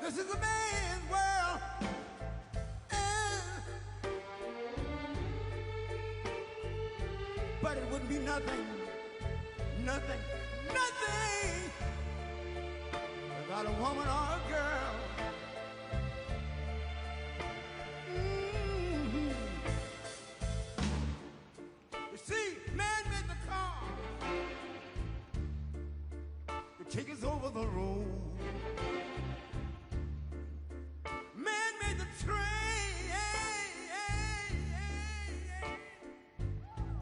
This is a man's world. But it wouldn't be nothing, nothing, nothing without a woman or a girl. You see, man made the car to take us over the road. Man made the train,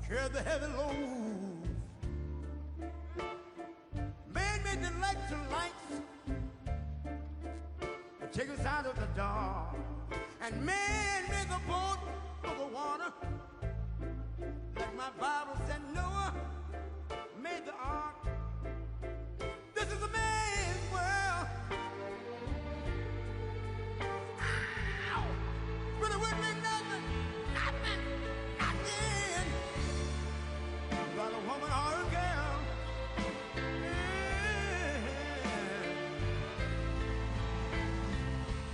carry the heavy loads. Man made the electric lights to take us out of the dark. And man made the boat for the water. Like my Bible said, Noah made the ark. This is a man's world. Ow! But it wouldn't be nothing, nothing, nothing without a woman or a girl.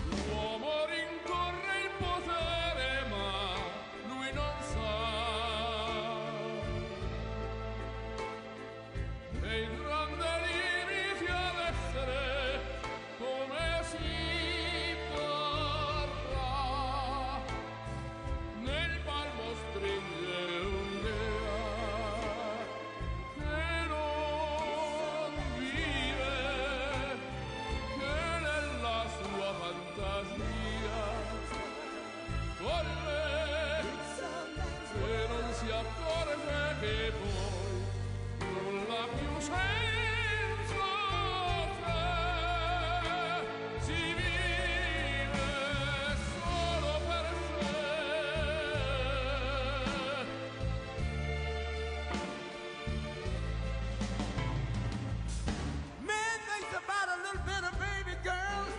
L'uomo rincorre il potere, ma lui non sa che il grande limite ad essere come si parla. Nel palmo stringe un'idea che non vive, che nella sua fantasia corre, se non si accorge che poi non ha più senso, se si vive solo per sé. Man thinks about a little bit of baby girls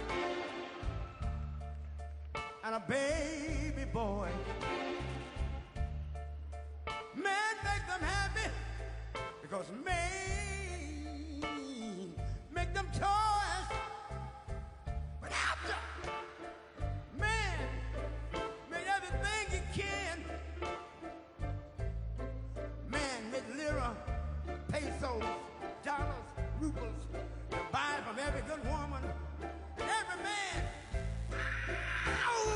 and a baby boy. Man make them happy because man make them toys. But after man made everything he can, man made lira, pesos, dollars, rubles to buy from every good woman and every man. Ow!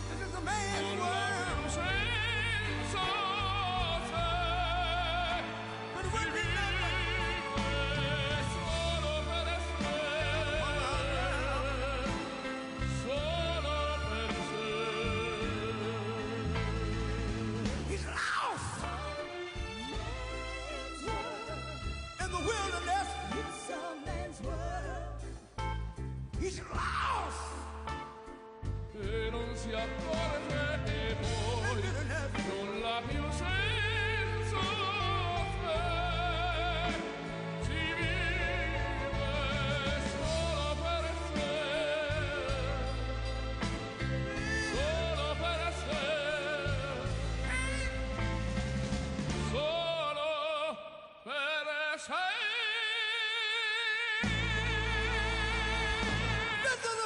This is a man's Non ha world. più senso, se But it wouldn't be nothing. vive solo per sé, solo per sé. He's lost in the wilderness. He's lost. E non si accorge che poi non ha più senso, se si vive solo per sé, solo per sé, solo per sé. This is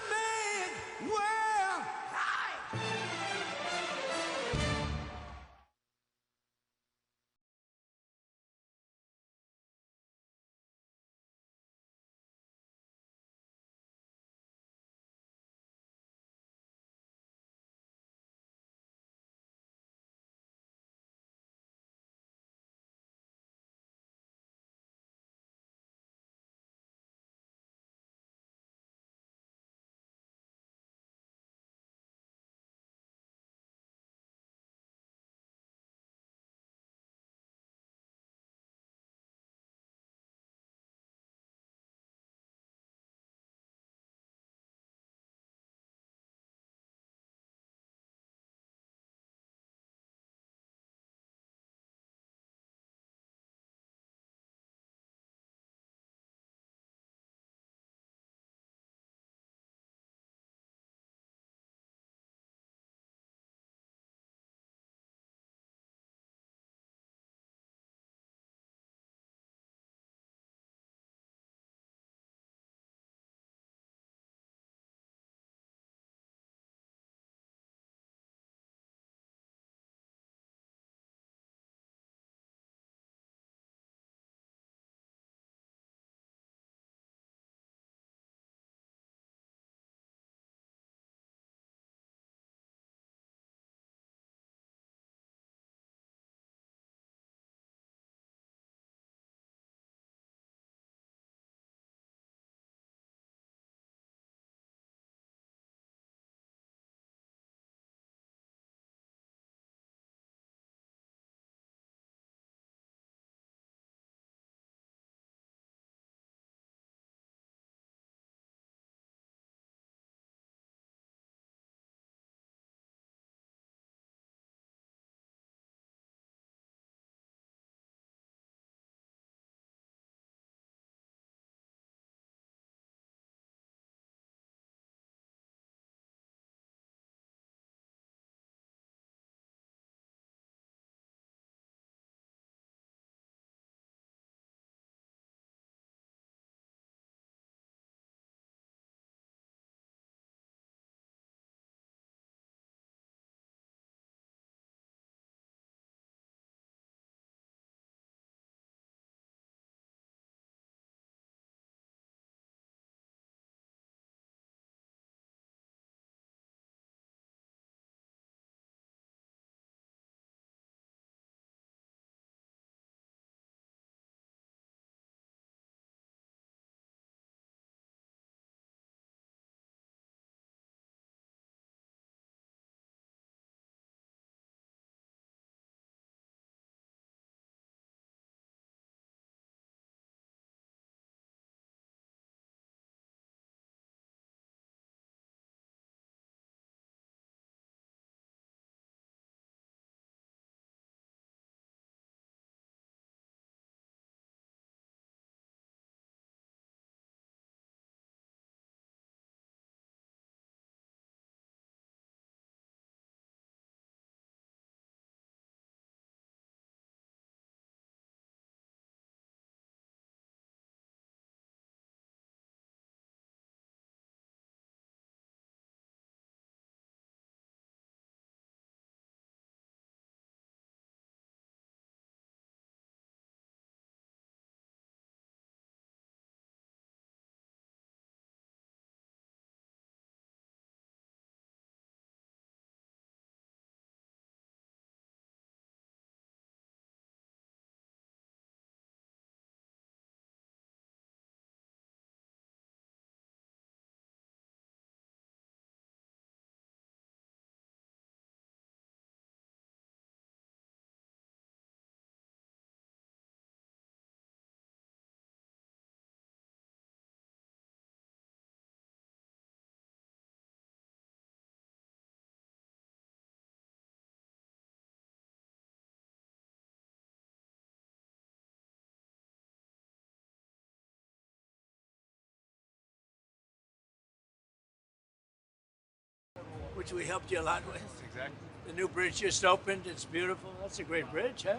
which we helped you a lot with. Exactly. The new bridge just opened. It's beautiful. That's a great bridge, huh?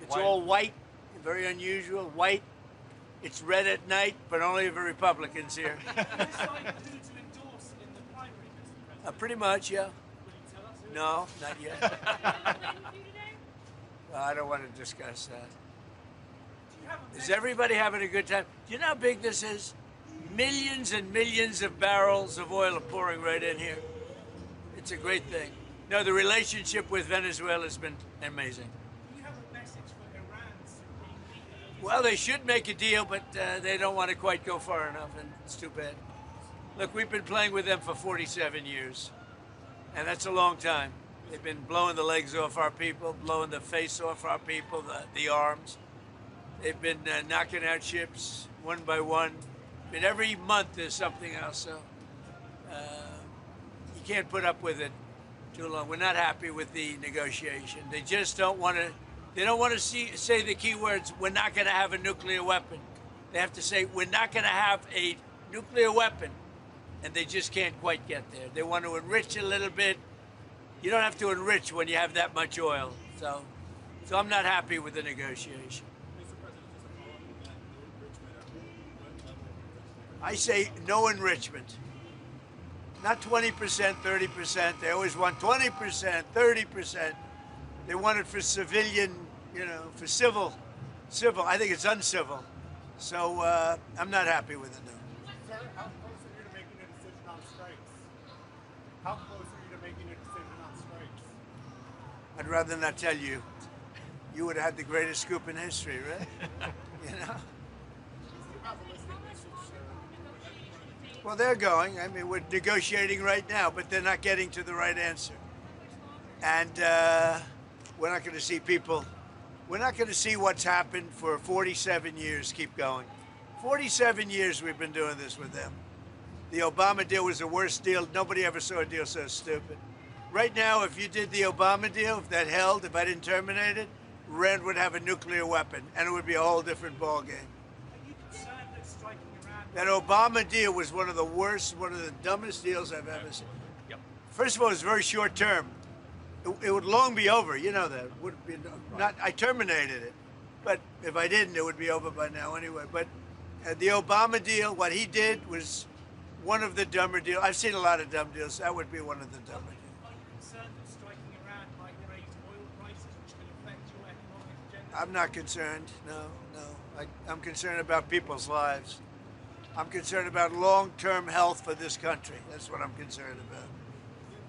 It's White. all white, very unusual. White. It's red at night, but only for Republicans here. Can you decide who to endorse in the primary, Mr. President? Pretty much, yeah. Will you tell us who? No, not yet. Well, I don't want to discuss that. Do you have a Is everybody having a good time? Do you know how big this is? Millions and millions of barrels of oil are pouring right in here. It's a great thing. No, the relationship with Venezuela has been amazing. Do you have a message for Iran's supreme leader? Well, they should make a deal, but they don't want to quite go far enough, and it's too bad. Look, we've been playing with them for 47 years, and that's a long time. They've been blowing the legs off our people, blowing the face off our people, the arms. They've been knocking out ships one by one. I mean, every month there's something else, so you can't put up with it too long. We're not happy with the negotiation. They just don't want to. They don't want to say the key words. We're not going to have a nuclear weapon. They have to say we're not going to have a nuclear weapon, and they just can't quite get there. They want to enrich a little bit. You don't have to enrich when you have that much oil. So I'm not happy with the negotiation. I say no enrichment. Not 20%, 30%. They always want 20%, 30%. They want it for civilian, for civil. I think it's uncivil. So I'm not happy with it now. Sir, how close are you to making a decision on strikes? How close are you to making a decision on strikes? I'd rather not tell you. You would have had the greatest scoop in history, right? Well, they're going. I mean, we're negotiating right now, but they're not getting to the right answer. And we're not going to see people. We're not going to see what's happened for 47 years keep going. 47 years we've been doing this with them. The Obama deal was the worst deal. Nobody ever saw a deal so stupid. Right now, if you did the Obama deal, if that held, if I didn't terminate it, Iran would have a nuclear weapon, and it would be a whole different ballgame. Are you concerned that striking Iran? That Obama deal was one of the worst, one of the dumbest deals I've ever seen. Yep. First of all, it's very short term. It would long be over. You know that. Would be not. I terminated it, but if I didn't, it would be over by now anyway. But the Obama deal, what he did was one of the dumber deals. I've seen a lot of dumb deals. That would be one of the dumber deals. Are you concerned that striking Iran might raise oil prices, which can affect your economic agenda? I'm not concerned. No. I'm concerned about people's lives. I'm concerned about long-term health for this country. That's what I'm concerned about.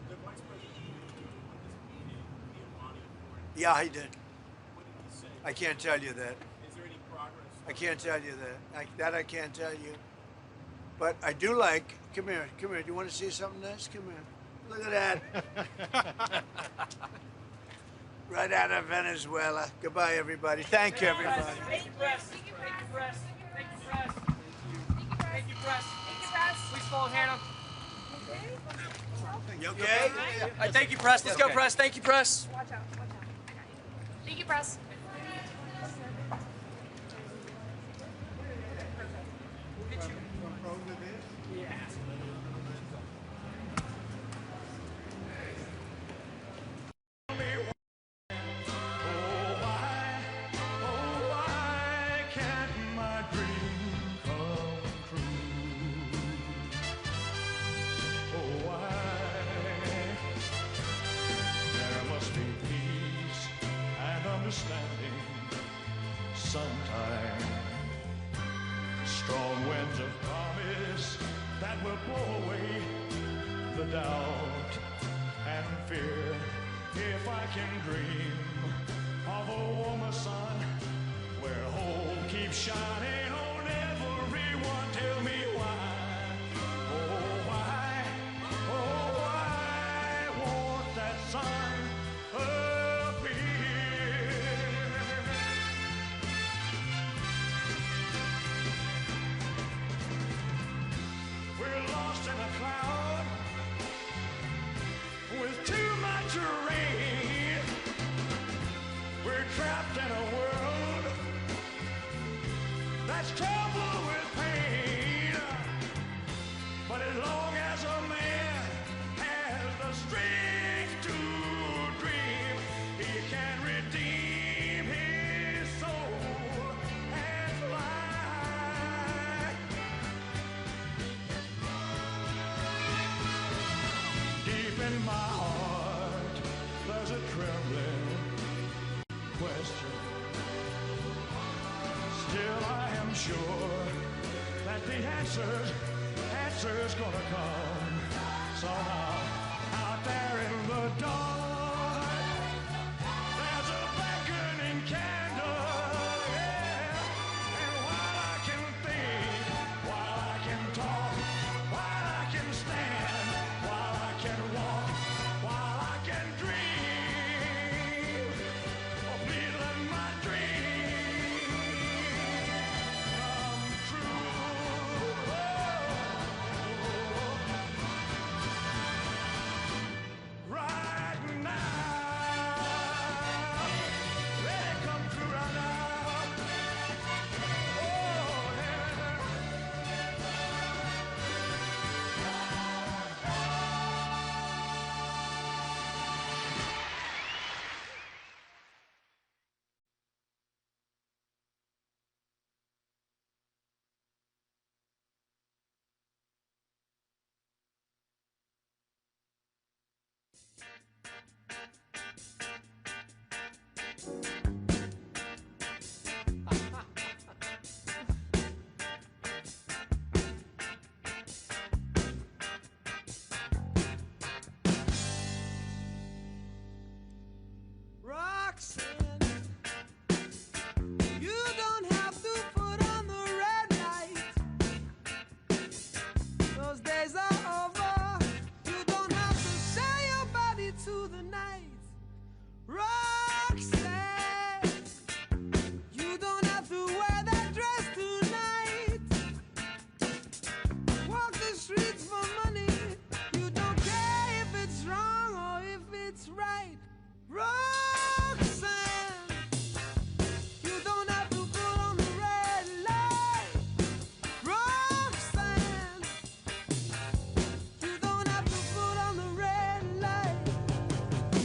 The Vice President Yeah, he did. what did he say? I can't tell you that. Is there any progress? I can't tell you that. I can't tell you. But I do like. Come here. Do you want to see something nice? Come here. Look at that. Right out of Venezuela. Goodbye, everybody. Thank you, everybody. Thank you, press. Thank you, press. Thank you, press. Thank you, press. Please follow Hannah. You okay? All right, thank you, press. Let's go, press. Thank you, press. Watch out. Thank you, press. Sometime strong winds of promise that will blow away the doubt and fear. If I can dream of a warmer sun where hope keeps shining on everyone, tell me why, won't that sun appear? We're lost in a cloud with too much rain. We're trapped in a world that's troubled with pain. But as long as a man has in my heart there's a trembling question. Still I am sure that the answer's gonna come somehow. Out there in the dark, there's a beckoning candle, yeah. And while I can think, while I can talk, while I can stand, while I can walk, while I can dream, oh, please let my dream come true. Right now, let it come true right now. Oh, yeah. Roxanne, you don't have to put on the red light. Those days are over. You don't have to sell your body to the night. Roxanne, you don't have to wear that dress tonight. Walk the streets for money. You don't care if it's wrong or if it's right. Roxanne, you don't have to put on the red light. Roxanne, you don't have to put on the red light.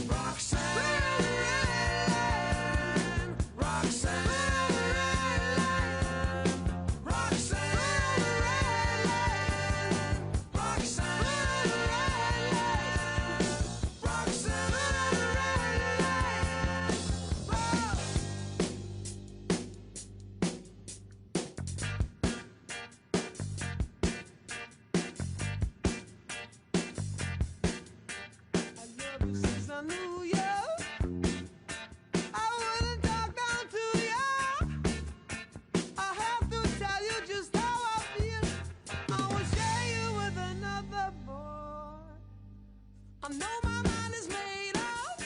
Roxanne, Roxanne, Roxanne, I love you since I knew you. I wouldn't talk down to you. I have to tell you just how I feel. I won't share you with another boy. I know my mind is made up,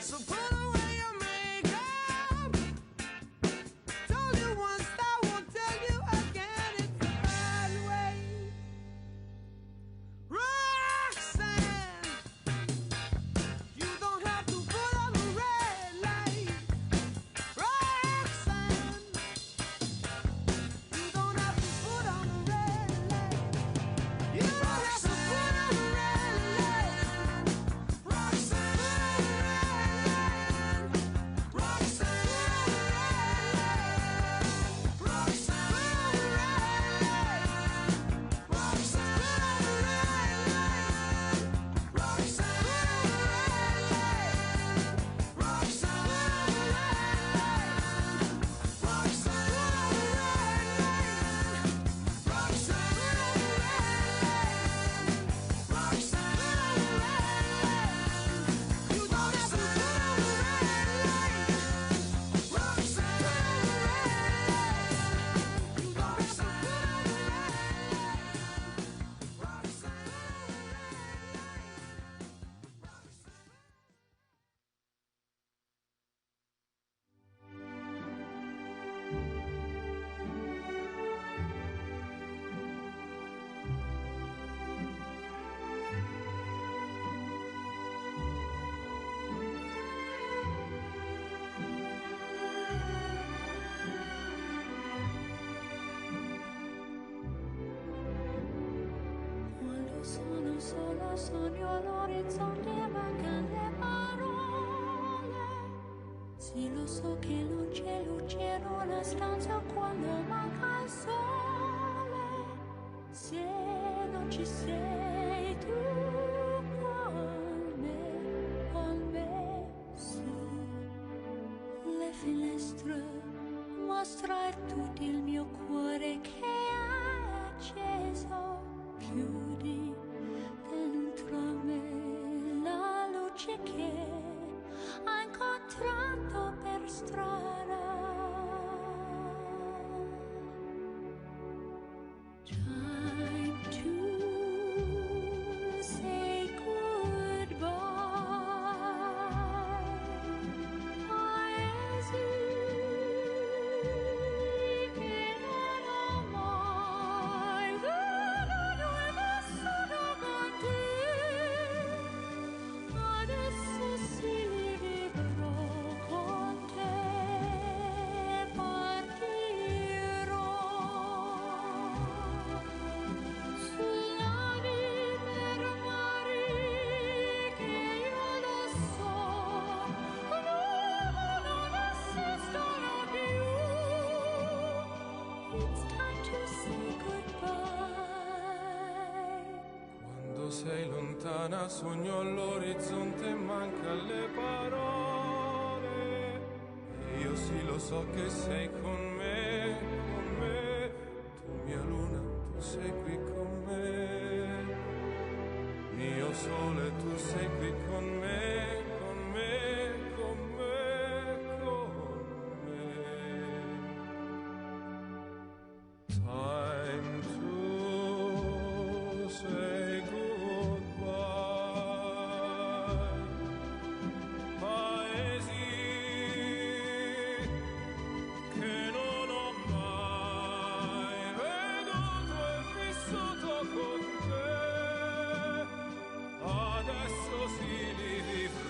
so put away your makeup. Told you once, I won't tell you again. It's the bad way. Roxanne, you don't have to put on the red light. Roxanne, you don't have to put on the red light. You don't have to put on the red light. solo sogno all'orizzonte, mancano le parole. Sì, lo so che non c'è luce in una stanza quando manca il sole. Se non ci sei tu stretto il mio cuore che è acceso, chiudi dentro me la luce che ho incontrato per strada. Time to say goodbye. Paesi che non ho mai vissuto con te. Adesso sì li vivrò con te. Partirò su navi per mari che io lo so non esistono più. It's time to say goodbye. Quando sei lontana sogno all'orizzonte e manca le parole. E io sì lo so che sei con me, con me. Tu mia luna, tu sei qui con me. Mio sole, tu sei qui con me, con me, con me, con me. Time to say goodbye. Paesi che non ho mai veduto e vissuto con te. Adesso sì li vivrò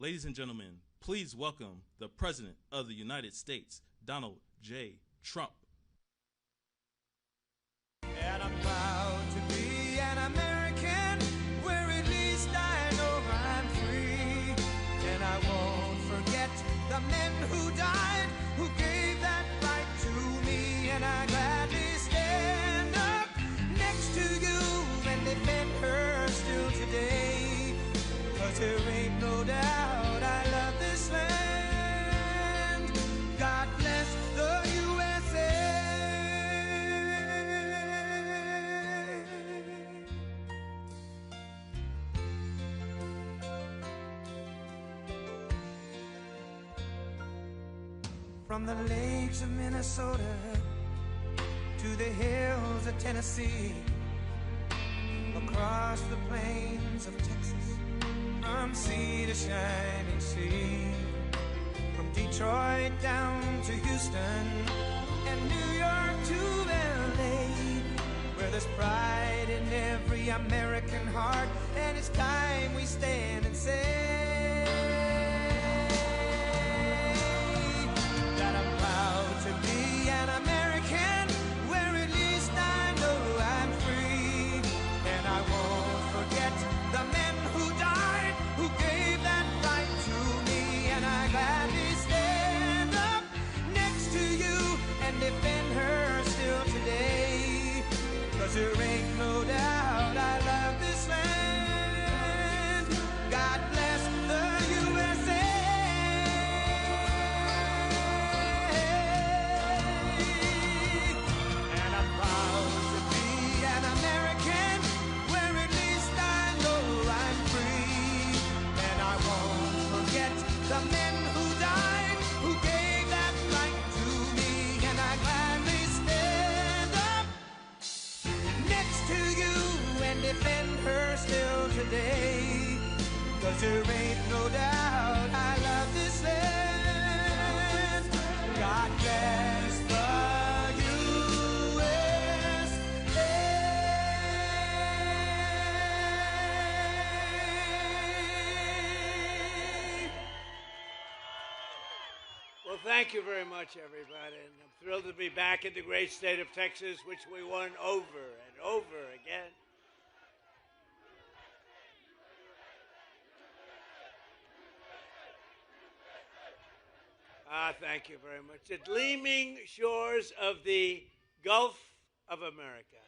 Ladies and gentlemen, please welcome the President of the United States, Donald J. Trump. And I'm proud to be an American, where at least I know I'm free. And I won't forget the men who died, who gave that right to me. And I gladly stand up next to you and defend her still today. 'Cause there ain't no doubt I love this land. God bless the USA. From the lakes of Minnesota to the hills of Tennessee, across the plains of Texas, from sea to shining sea, from Detroit down to Houston and New York to LA, where there's pride in every American heart, and it's time we stand and say that I'm proud to be an American, where at least I know I'm free. And I won't forget the men who died, who gave that right to me. And I gladly stand up next to you and defend her still today. 'Cause there ain't no doubt I love this land. God bless the USA. And I'm proud to be an American, where at least I know I'm free. And I won't forget the men who died, who gave that right to me. And I gladly stand up next to you and defend her still today. 'Cause there ain't no doubt I love this land. God bless the USA. Well, thank you very much, everybody. And I'm thrilled to be back in the great state of Texas, which we won over and over again. Thank you very much. The gleaming shores of the Gulf of America.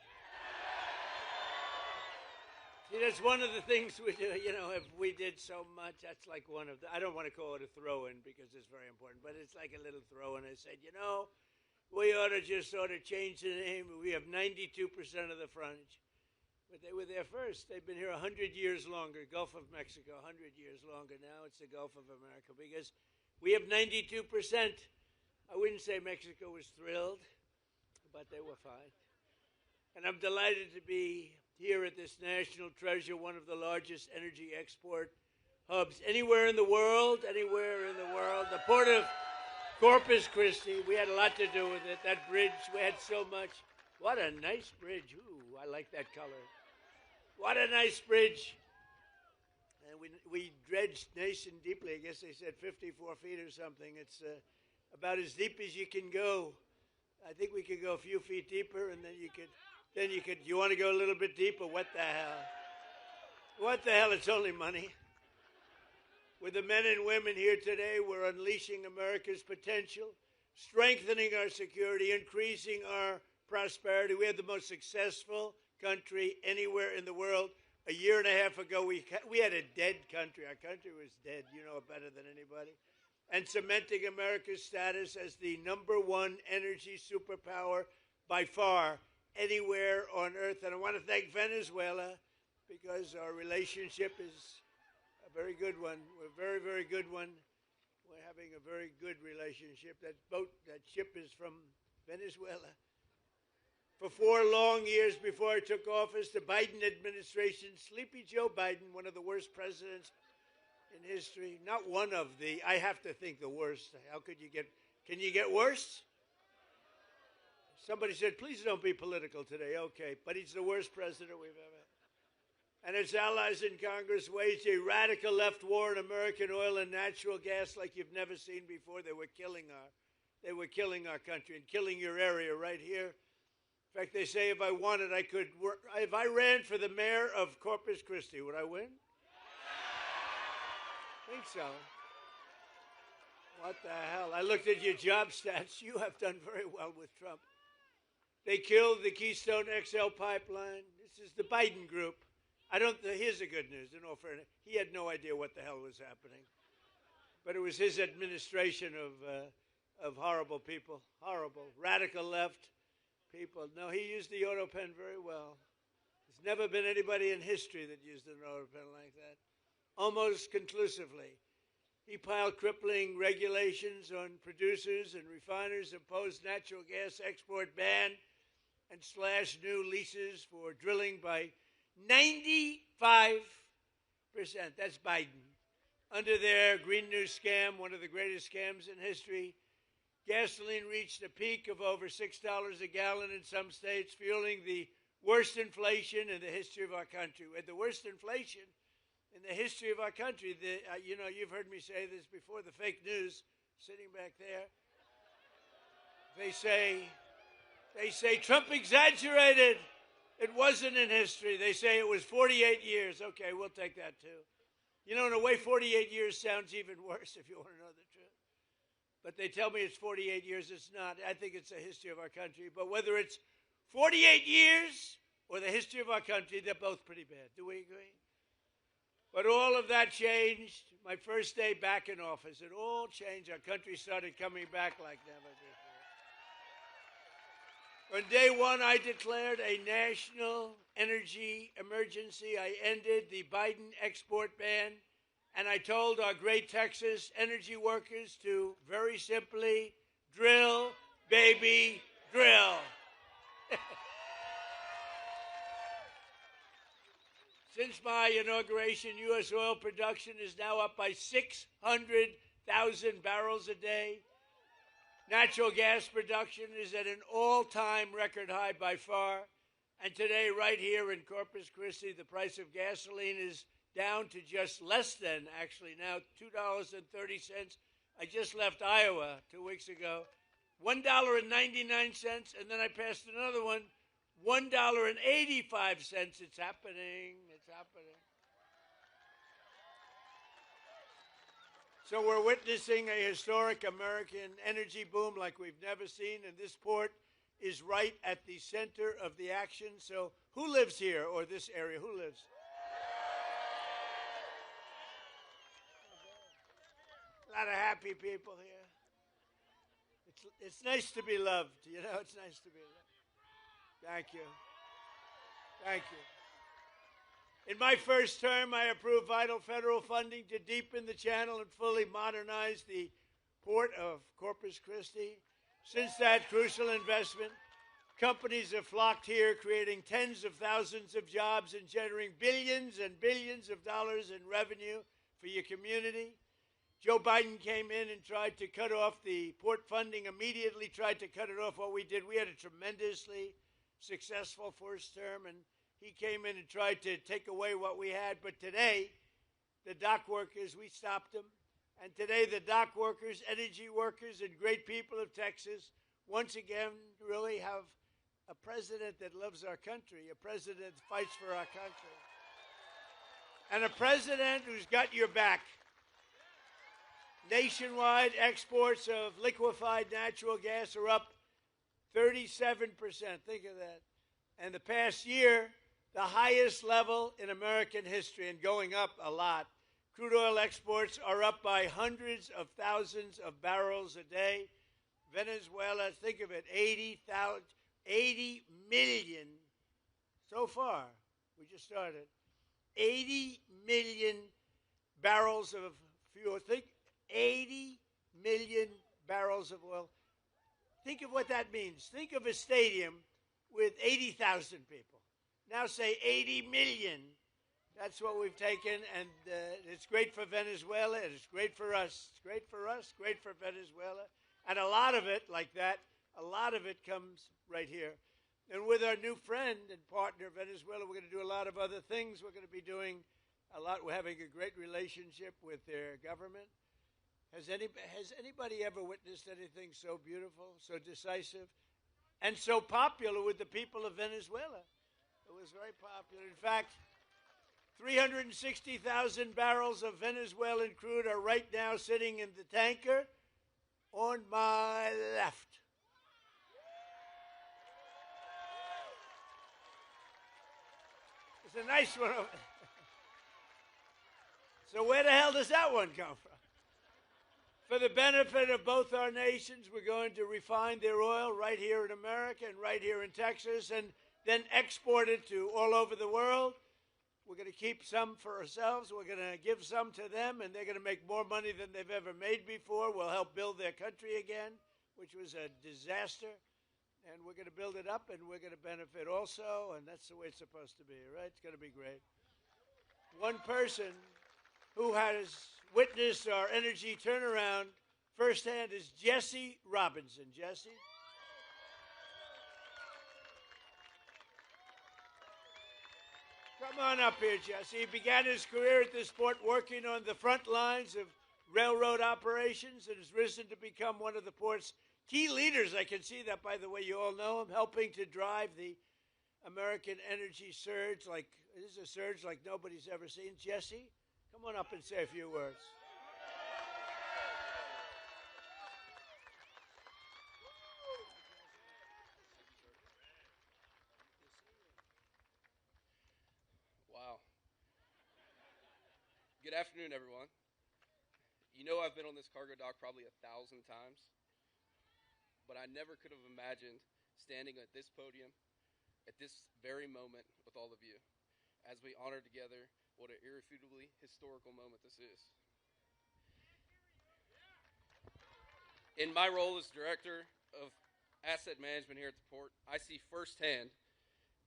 See, that's one of the things we do. You know, if we did so much, that's like one of the, I don't want to call it a throw-in because it's very important, but it's like a little throw-in. I said, you know, we ought to just sort of change the name. We have 92% of the frontage. But they were there first. They've been here 100 years longer. Gulf of Mexico, 100 years longer. Now it's the Gulf of America because we have 92%. I wouldn't say Mexico was thrilled, but they were fine. And I'm delighted to be here at this national treasure, one of the largest energy export hubs anywhere in the world, The port of Corpus Christi, we had a lot to do with it. That bridge, we had so much. What a nice bridge. Ooh, I like that color. What a nice bridge. And we dredged nice and deeply. I guess they said 54 feet or something. It's about as deep as you can go. I think we could go a few feet deeper, and then you could, you want to go a little bit deeper? What the hell? What the hell? It's only money. With the men and women here today, we're unleashing America's potential, strengthening our security, increasing our prosperity. We have the most successful country anywhere in the world. A year and a half ago, we had a dead country. Our country was dead. You know it better than anybody. And cementing America's status as the #1 energy superpower by far anywhere on earth. And I want to thank Venezuela because our relationship is a very good one. We're a very, very good one. We're having a very good relationship. That ship is from Venezuela. For 4 long years before I took office, the Biden administration, Sleepy Joe Biden, one of the worst presidents in history, not one of the, I have to think the worst. How could you get, can you get worse? Somebody said, please don't be political today. Okay, but he's the worst president we've ever had. and its allies in Congress waged a radical left war on American oil and natural gas like you've never seen before. They were killing our country and killing your area right here. In fact, they say if I wanted, I could work. If I ran for the mayor of Corpus Christi, would I win? I think so. What the hell? I looked at your job stats. You have done very well with Trump. They killed the Keystone XL pipeline. This is the Biden group. Here's the good news. In all fairness, he had no idea what the hell was happening. But it was his administration of horrible people, horrible, radical left people. No, he used the auto pen very well. There's never been anybody in history that used an auto pen like that. Almost conclusively. He piled crippling regulations on producers and refiners, imposed natural gas export ban, and slashed new leases for drilling by 95%. That's Biden. Under their Green New scam, one of the greatest scams in history, gasoline reached a peak of over $6 a gallon in some states, fueling the worst inflation in the history of our country. We had the worst inflation in the history of our country. You've heard me say this before, the fake news sitting back there. They say Trump exaggerated. It wasn't in history. They say it was 48 years. Okay, we'll take that too. In a way, 48 years sounds even worse if you want to know the truth. But they tell me it's 48 years. It's not. I think it's the history of our country. But whether it's 48 years or the history of our country, they're both pretty bad. Do we agree? But all of that changed. My first day back in office, it all changed. Our country started coming back like never before. On day one, I declared a national energy emergency. I ended the Biden export ban, and I told our great Texas energy workers to very simply drill, baby, drill. Since my inauguration, U.S. oil production is now up by 600,000 barrels a day. Natural gas production is at an all-time record high by far. And today, right here in Corpus Christi, the price of gasoline is down to just less than, actually now, $2.30. I just left Iowa 2 weeks ago. $1.99, and then I passed another one. $1.85. It's happening. It's happening. So we're witnessing a historic American energy boom like we've never seen, and this port is right at the center of the action. So who lives here or this area? Who lives? A lot of happy people here. It's nice to be loved. It's nice to be loved. Thank you. Thank you. In my first term, I approved vital federal funding to deepen the channel and fully modernize the port of Corpus Christi. Since that crucial investment, companies have flocked here, creating tens of thousands of jobs and generating billions and billions of dollars in revenue for your community. Joe Biden came in and tried to cut off the port funding, immediately tried to cut it off. What we did, we had a tremendously successful first term, and he came in and tried to take away what we had. But today, the dock workers, we stopped them. And today, the dock workers, energy workers, and great people of Texas once again really have a president that loves our country, a president that fights for our country, and a president who's got your back. Nationwide exports of liquefied natural gas are up 37%. Think of that. And the past year, the highest level in American history, and going up a lot. Crude oil exports are up by hundreds of thousands of barrels a day. Venezuela, think of it, 80 million so far. We just started. 80 million barrels of fuel. Think 80 million barrels of oil. Think of what that means. Think of a stadium with 80,000 people. Now say 80 million. That's what we've taken, and it's great for Venezuela, and it's great for us. It's great for us, great for Venezuela. And a lot of it, like that, a lot of it comes right here. And with our new friend and partner, Venezuela, we're going to do a lot of other things. We're going to be doing a lot. We're having a great relationship with their government. Has anybody ever witnessed anything so beautiful, so decisive, and so popular with the people of Venezuela? It was very popular. In fact, 360,000 barrels of Venezuelan crude are right now sitting in the tanker on my left. It's a nice one. So where the hell does that one come from? For the benefit of both our nations, we're going to refine their oil right here in America and right here in Texas and then export it to all over the world. We're going to keep some for ourselves. We're going to give some to them, and they're going to make more money than they've ever made before. We'll help build their country again, which was a disaster. And we're going to build it up, and we're going to benefit also, and that's the way it's supposed to be, right? It's going to be great. One person who has witnessed our energy turnaround firsthand is Jesse Robinson. Jesse? Come on up here, Jesse. He began his career at this port working on the front lines of railroad operations and has risen to become one of the port's key leaders. I can see that, by the way. You all know him, helping to drive the American energy surge. This is a surge like nobody's ever seen. Jesse, come on up and say a few words. Wow. Good afternoon, everyone. You know, I've been on this cargo dock probably 1,000 times, but I never could have imagined standing at this podium at this very moment with all of you as we honor together what an irrefutably historical moment this is. In my role as Director of Asset Management here at the port, I see firsthand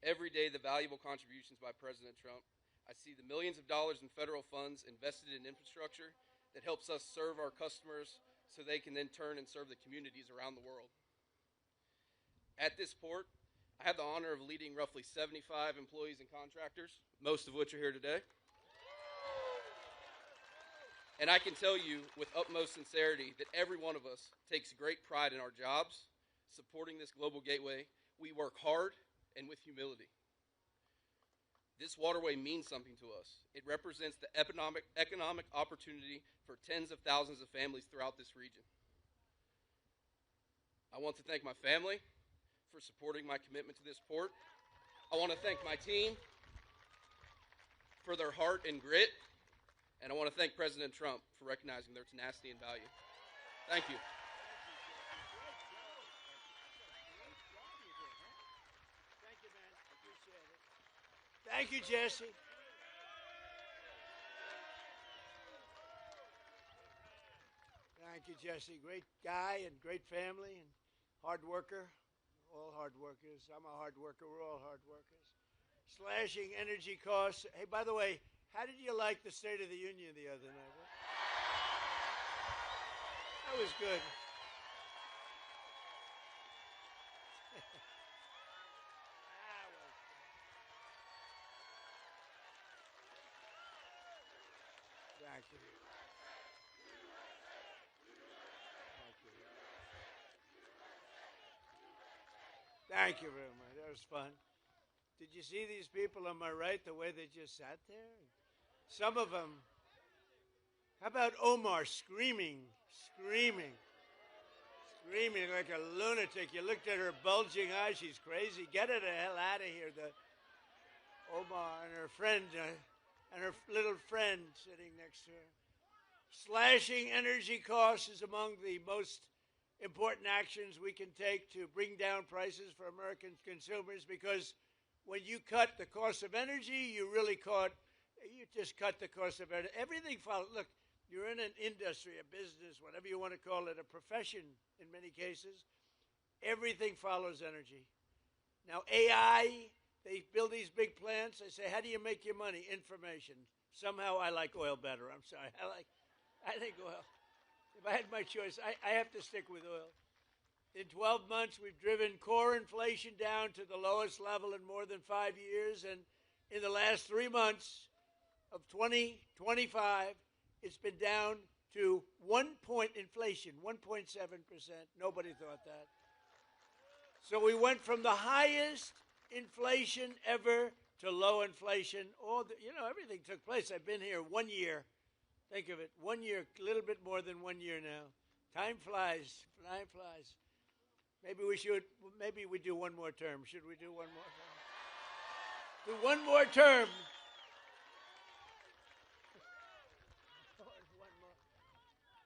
every day the valuable contributions by President Trump. I see the millions of dollars in federal funds invested in infrastructure that helps us serve our customers so they can then turn and serve the communities around the world. At this port, I have the honor of leading roughly 75 employees and contractors, most of which are here today. And I can tell you with utmost sincerity that every one of us takes great pride in our jobs, supporting this global gateway. We work hard and with humility. This waterway means something to us. It represents the economic opportunity for tens of thousands of families throughout this region. I want to thank my family for supporting my commitment to this port. I want to thank my team for their heart and grit, and I want to thank President Trump for recognizing their tenacity and value. Thank you. Thank you, Jesse. Thank you, Jesse. Great guy and great family and hard worker. All hard workers. I'm a hard worker. We're all hard workers. Slashing energy costs. Hey, by the way, how did you like the State of the Union the other night? That was good. Thank you. Thank you very much. That was fun. Did you see these people on my right, the way they just sat there? Some of them. How about Omar screaming like a lunatic? You looked at her bulging eyes. She's crazy. Get her the hell out of here. Omar and her friend, and her little friend sitting next to her. Slashing energy costs is among the most important actions we can take to bring down prices for American consumers, because when you cut the cost of energy, you just cut the cost of energy. Everything follows. Look, you're in an industry, a business, whatever you want to call it, a profession in many cases. Everything follows energy. Now, AI, they build these big plants. They say, how do you make your money? Information. Somehow I like oil better. I'm sorry. I think oil. If I had my choice, I have to stick with oil. In 12 months, we've driven core inflation down to the lowest level in more than 5 years. And in the last 3 months of 2025, it's been down to 1% inflation, 1.7%. Nobody thought that. So we went from the highest inflation ever to low inflation. Everything took place. I've been here 1 year. Think of it, 1 year, a little bit more than 1 year now. Time flies. Time flies. Maybe we do one more term. Should we do one more term? Do one more term.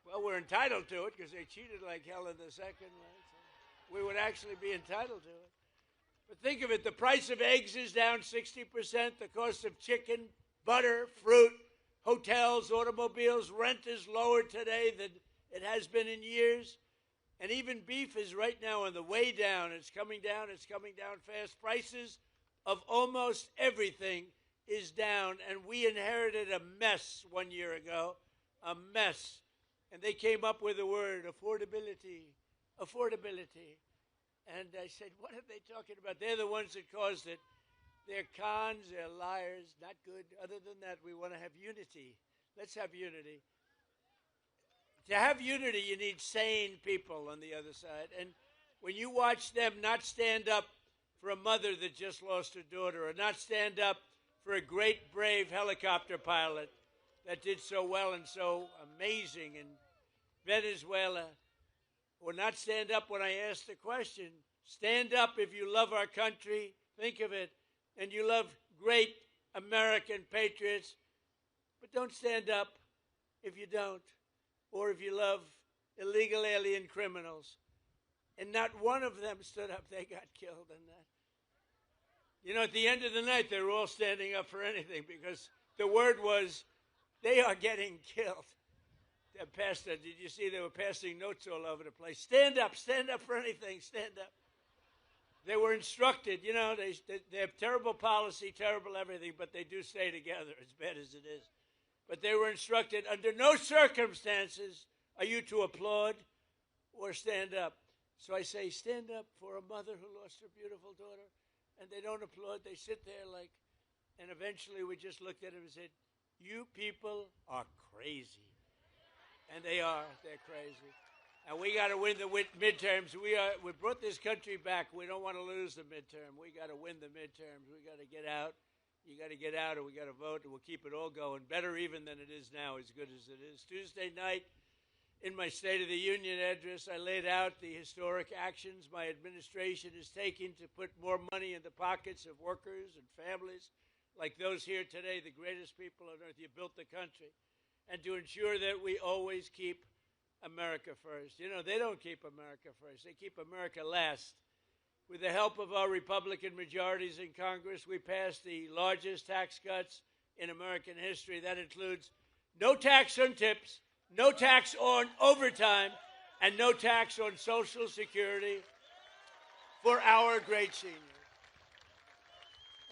Well, we're entitled to it because they cheated like hell in the second one. So we would actually be entitled to it. But think of it, the price of eggs is down 60%, the cost of chicken, butter, fruit, hotels, automobiles, rent is lower today than it has been in years. And even beef is right now on the way down. It's coming down fast. Prices of almost everything is down, and we inherited a mess 1 year ago, a mess. And they came up with the word affordability. And I said, what are they talking about? They're the ones that caused it. They're cons, they're liars, not good. Other than that, we want to have unity. Let's have unity. To have unity, you need sane people on the other side. And when you watch them not stand up for a mother that just lost her daughter, or not stand up for a great, brave helicopter pilot that did so well and so amazing in Venezuela, or not stand up when I ask the question, stand up if you love our country, think of it, and you love great American patriots, but don't stand up if you don't, or if you love illegal alien criminals. And not one of them stood up. They got killed in that. You know, at the end of the night, they were all standing up for anything because the word was, they are getting killed. Pastor, did you see they were passing notes all over the place? Stand up for anything, stand up. They were instructed, you know, they have terrible policy, terrible everything, but they do stay together, as bad as it is. But they were instructed, under no circumstances are you to applaud or stand up. So I say, stand up for a mother who lost her beautiful daughter, and they don't applaud. They sit there like, and eventually we just looked at him and said, you people are crazy. And they are. They're crazy. And we got to win the midterms. We brought this country back. We don't want to lose the midterm. We got to win the midterms. We got to get out. You got to get out, and we got to vote, and we'll keep it all going. Better even than it is now, as good as it is. Tuesday night, in my State of the Union address, I laid out the historic actions my administration is taking to put more money in the pockets of workers and families like those here today, the greatest people on earth. You built the country. And to ensure that we always keep America first. You know, they don't keep America first. They keep America last. With the help of our Republican majorities in Congress, we passed the largest tax cuts in American history. That includes no tax on tips, no tax on overtime, and no tax on Social Security for our great seniors.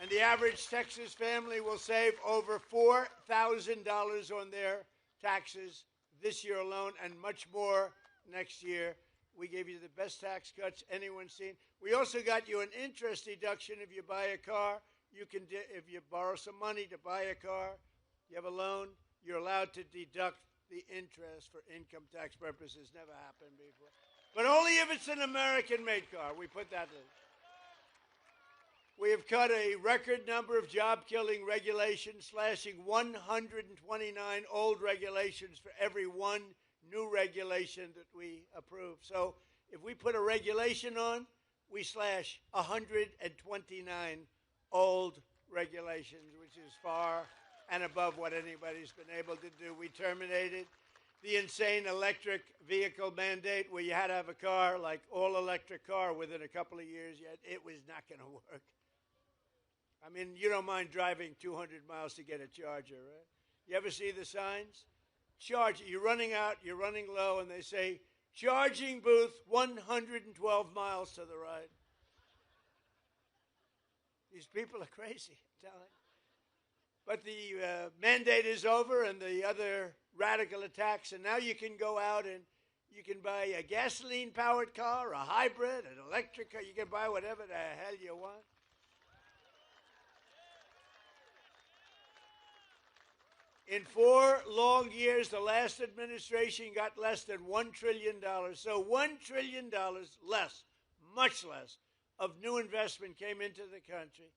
And the average Texas family will save over $4,000 on their taxes this year alone, and much more next year. We gave you the best tax cuts anyone's seen. We also got you an interest deduction if you buy a car. You can, if you borrow some money to buy a car, you have a loan, you're allowed to deduct the interest for income tax purposes. Never happened before. But only if it's an American-made car. We put that in. We have cut a record number of job-killing regulations, slashing 129 old regulations for every one new regulation that we approve. So if we put a regulation on, we slash 129 old regulations, which is far and above what anybody's been able to do. We terminated the insane electric vehicle mandate where you had to have a car, like all-electric car, within a couple of years. Yet it was not going to work. I mean, you don't mind driving 200 miles to get a charger, right? You ever see the signs? Charge. You're running out, you're running low, and they say, charging booth 112 miles to the right. These people are crazy, I'm telling you. But the mandate is over and the other radical attacks, and now you can go out and You can buy a gasoline-powered car, a hybrid, an electric car. You can buy whatever the hell you want. In 4 long years, the last administration got less than $1 trillion. So $1 trillion less, much less, of new investment came into the country.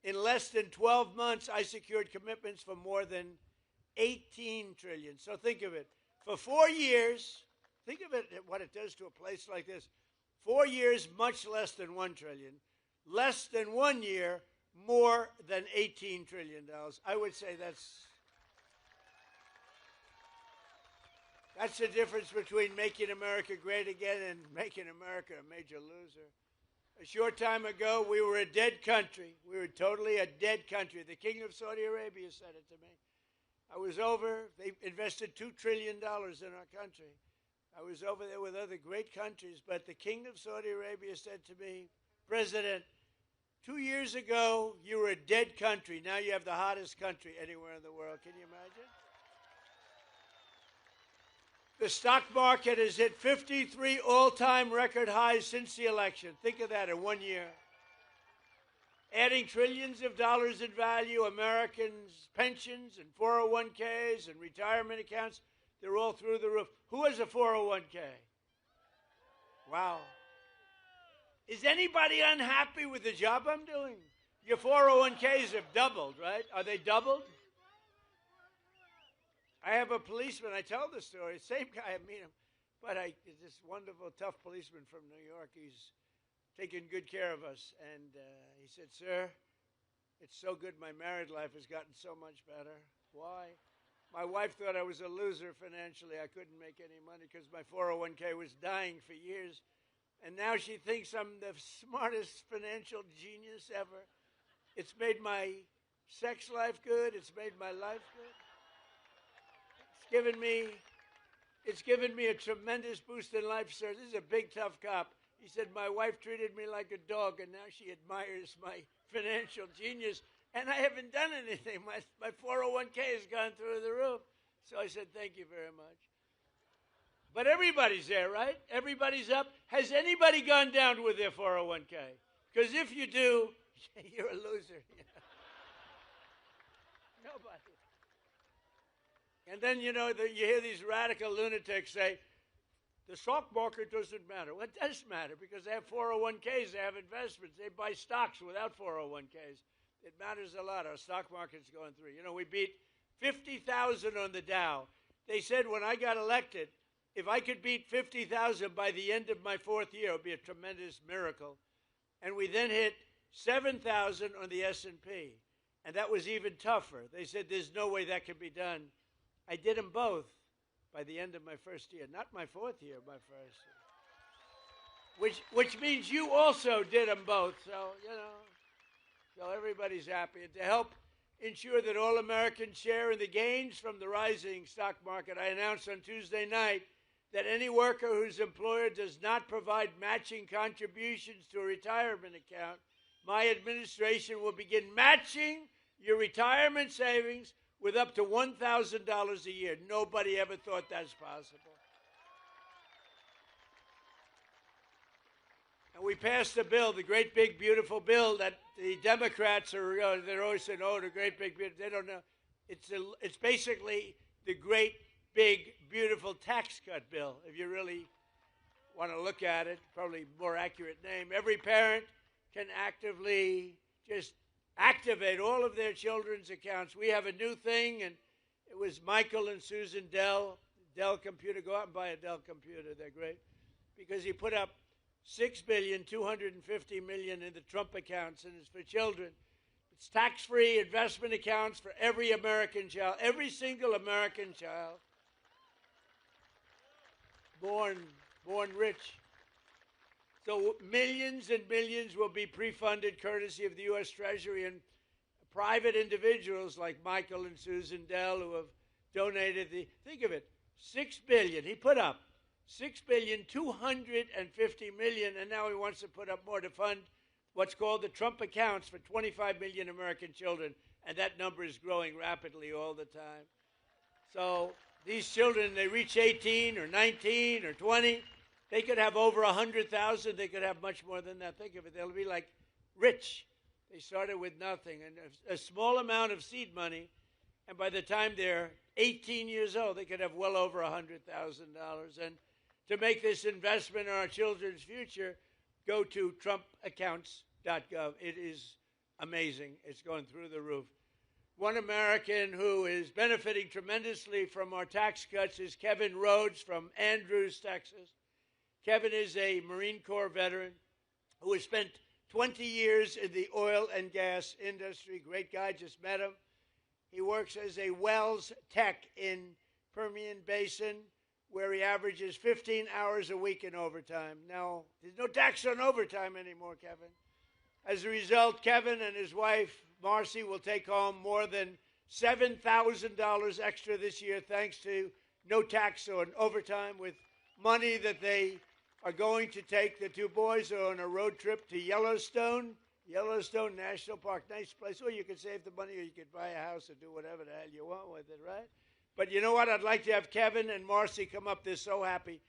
In less than 12 months, I secured commitments for more than 18 trillion. So think of it. For 4 years, think of it, what it does to a place like this. 4 years, much less than 1 trillion. Less than 1 year, more than $18 trillion. I would say that's the difference between making America great again and making America a major loser. A short time ago, we were a dead country. We were totally a dead country. The King of Saudi Arabia said it to me. I was over. They invested $2 trillion in our country. I was over there with other great countries, but the King of Saudi Arabia said to me, President, 2 years ago, you were a dead country. Now you have the hottest country anywhere in the world. Can you imagine? The stock market has hit 53 all-time record highs since the election. Think of that in 1 year. Adding trillions of dollars in value, Americans' pensions and 401ks and retirement accounts, they're all through the roof. Who has a 401k? Wow. Is anybody unhappy with the job I'm doing? Your 401ks have doubled, right? Are they doubled? I have a policeman, I tell the story, same guy, I meet him, but this wonderful, tough policeman from New York. He's taking good care of us. And he said, sir, it's so good my married life has gotten so much better. Why? My wife thought I was a loser financially. I couldn't make any money because my 401k was dying for years. And now she thinks I'm the smartest financial genius ever. It's made my sex life good. It's made my life good. It's given me a tremendous boost in life, sir. This is a big, tough cop. He said, my wife treated me like a dog, and now she admires my financial genius, and I haven't done anything. My 401k has gone through the roof. So I said, thank you very much. But everybody's there, right? Everybody's up. Has anybody gone down with their 401k? Because if you do, you're a loser. Nobody. And then, you hear these radical lunatics say, the stock market doesn't matter. Well, it does matter because they have 401ks, they have investments, they buy stocks without 401ks. It matters a lot. Our stock market's going through. We beat 50,000 on the Dow. They said when I got elected, if I could beat 50,000 by the end of my 4th year, it would be a tremendous miracle. And we then hit 7,000 on the S&P. And that was even tougher. They said there's no way that could be done. I did them both by the end of my 1st year. Not my 4th year, my 1st year. Which means you also did them both. So, so everybody's happy. And to help ensure that all Americans share in the gains from the rising stock market, I announced on Tuesday night that any worker whose employer does not provide matching contributions to a retirement account, my administration will begin matching your retirement savings with up to $1,000 a year. Nobody ever thought that's possible. And we passed a bill, the great big beautiful bill that the Democrats are, they're always saying, oh, the great big beautiful, they don't know. It's basically the great big beautiful tax cut bill, if you really want to look at it, probably more accurate name. Every parent can actively just activate all of their children's accounts. We have a new thing, and it was Michael and Susan Dell Computer. Go out and buy a Dell computer. They're great. Because he put up $6,250,000,000 in the Trump accounts, and it's for children. It's tax-free investment accounts for every American child, every single American child born rich. So millions and millions will be pre-funded courtesy of the U.S. Treasury and private individuals like Michael and Susan Dell who have donated think of it, $6 billion. He put up $6,250,000,000, and now he wants to put up more to fund what's called the Trump accounts for 25 million American children, and that number is growing rapidly all the time. So these children, they reach 18 or 19 or 20, they could have over 100,000. They could have much more than that. Think of it. They'll be like rich. They started with nothing and a small amount of seed money. And by the time they're 18 years old, they could have well over $100,000. And to make this investment in our children's future, go to trumpaccounts.gov. It is amazing. It's going through the roof. One American who is benefiting tremendously from our tax cuts is Kevin Rhodes from Andrews, Texas. Kevin is a Marine Corps veteran who has spent 20 years in the oil and gas industry. Great guy, just met him. He works as a wells tech in Permian Basin, where he averages 15 hours a week in overtime. Now, there's no tax on overtime anymore, Kevin. As a result, Kevin and his wife, Marcy, will take home more than $7,000 extra this year thanks to no tax on overtime, with money that they are going to take. The two boys are on a road trip to Yellowstone National Park. Nice place. Or you could save the money, or you could buy a house or do whatever the hell you want with it, right? But you know what? I'd like to have Kevin and Marcy come up. They're so happy.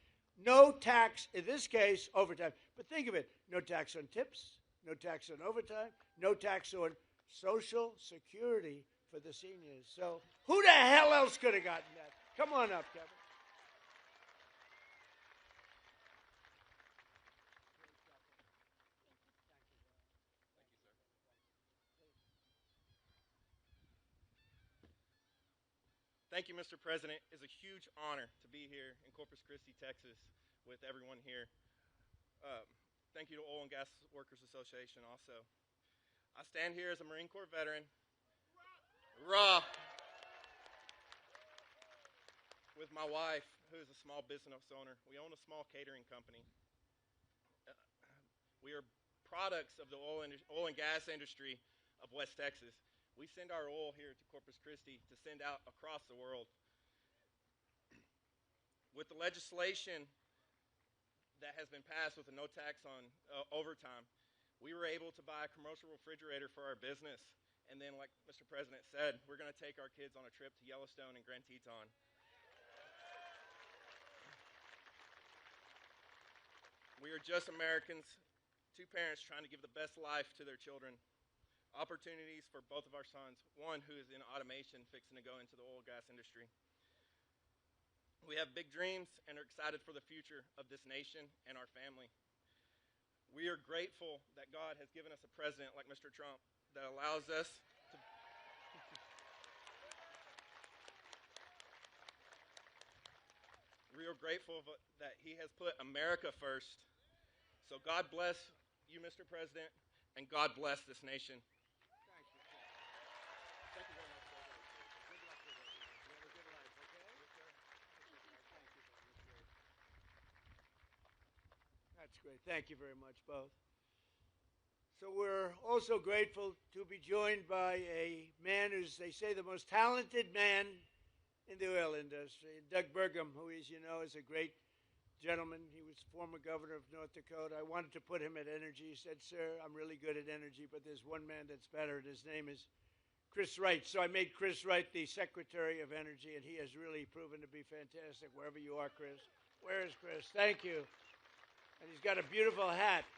No tax, in this case, overtime. But think of it. No tax on tips, no tax on overtime, no tax on Social Security for the seniors. So who the hell else could have gotten that? Come on up, Kevin. Thank you, Mr. President. It's a huge honor to be here in Corpus Christi, Texas, with everyone here. Thank you to Oil and Gas Workers Association also. I stand here as a Marine Corps veteran, raw, with my wife, who is a small business owner. We own a small catering company. We are products of the oil and gas industry of West Texas. We send our oil here to Corpus Christi to send out across the world. With the legislation that has been passed with a no tax on overtime, we were able to buy a commercial refrigerator for our business. And then, like Mr. President said, we're going to take our kids on a trip to Yellowstone and Grand Teton. We are just Americans, two parents trying to give the best life to their children. Opportunities for both of our sons, one who is in automation, fixing to go into the oil and gas industry. We have big dreams and are excited for the future of this nation and our family. We are grateful that God has given us a president like Mr. Trump that allows us to we are grateful that he has put America first. So God bless you, Mr. President, and God bless this nation. That's great. Thank you very much, both. So we're also grateful to be joined by a man who's, they say, the most talented man in the oil industry. Doug Burgum, who, as you know, is a great gentleman. He was former governor of North Dakota. I wanted to put him at energy. He said, sir, I'm really good at energy, but there's one man that's better, and his name is Chris Wright. So I made Chris Wright the Secretary of Energy, and he has really proven to be fantastic wherever you are, Chris. Where is Chris? Thank you. And he's got a beautiful hat.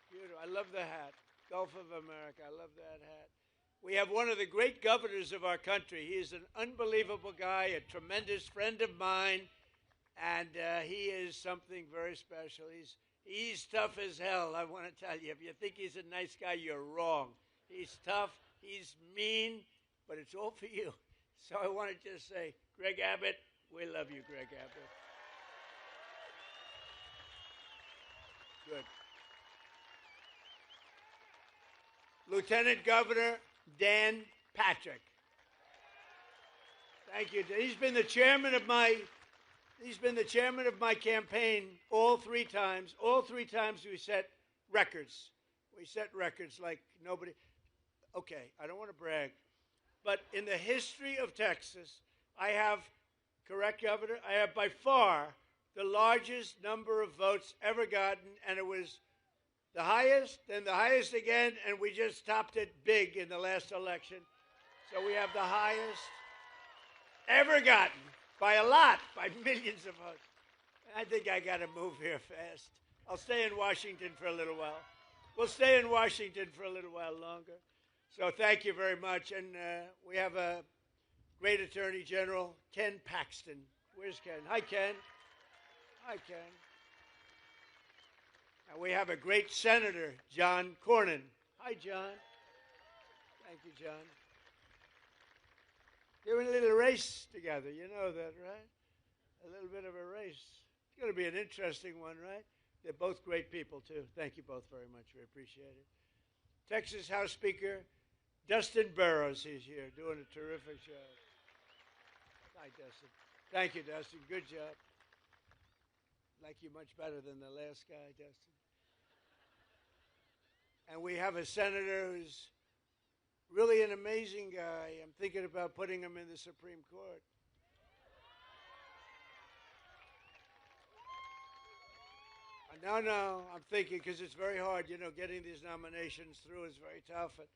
Beautiful. I love the hat. Gulf of America. I love that hat. We have one of the great governors of our country. He is an unbelievable guy, a tremendous friend of mine, and he is something very special. He's tough as hell, I want to tell you. If you think he's a nice guy, you're wrong. He's tough, he's mean, but it's all for you. So I want to just say, Greg Abbott, we love you, Greg Abbott. Good. Lieutenant Governor Dan Patrick. Thank you. He's been the chairman of my campaign all three times. All three times we set records. We set records like nobody. Okay, I don't want to brag, but in the history of Texas, I have, correct, Governor, I have by far the largest number of votes ever gotten, and it was the highest, then the highest again, and we just topped it big in the last election. So we have the highest ever gotten, by a lot, by millions of votes. I think I got to move here fast. I'll stay in Washington for a little while. We'll stay in Washington for a little while longer. So thank you very much. And we have a great Attorney General, Ken Paxton. Where's Ken? Hi, Ken. Hi, Ken. And we have a great Senator, John Cornyn. Hi, John. Thank you, John. They're in a little race together. You know that, right? A little bit of a race. It's going to be an interesting one, right? They're both great people, too. Thank you both very much. We appreciate it. Texas House Speaker Dustin Burrows is here doing a terrific job. Hi, Dustin. Thank you, Dustin. Good job. Like you much better than the last guy, Dustin. And we have a senator who's really an amazing guy. I'm thinking about putting him in the Supreme Court. No, I'm thinking because it's very hard. You know, getting these nominations through is very tough. And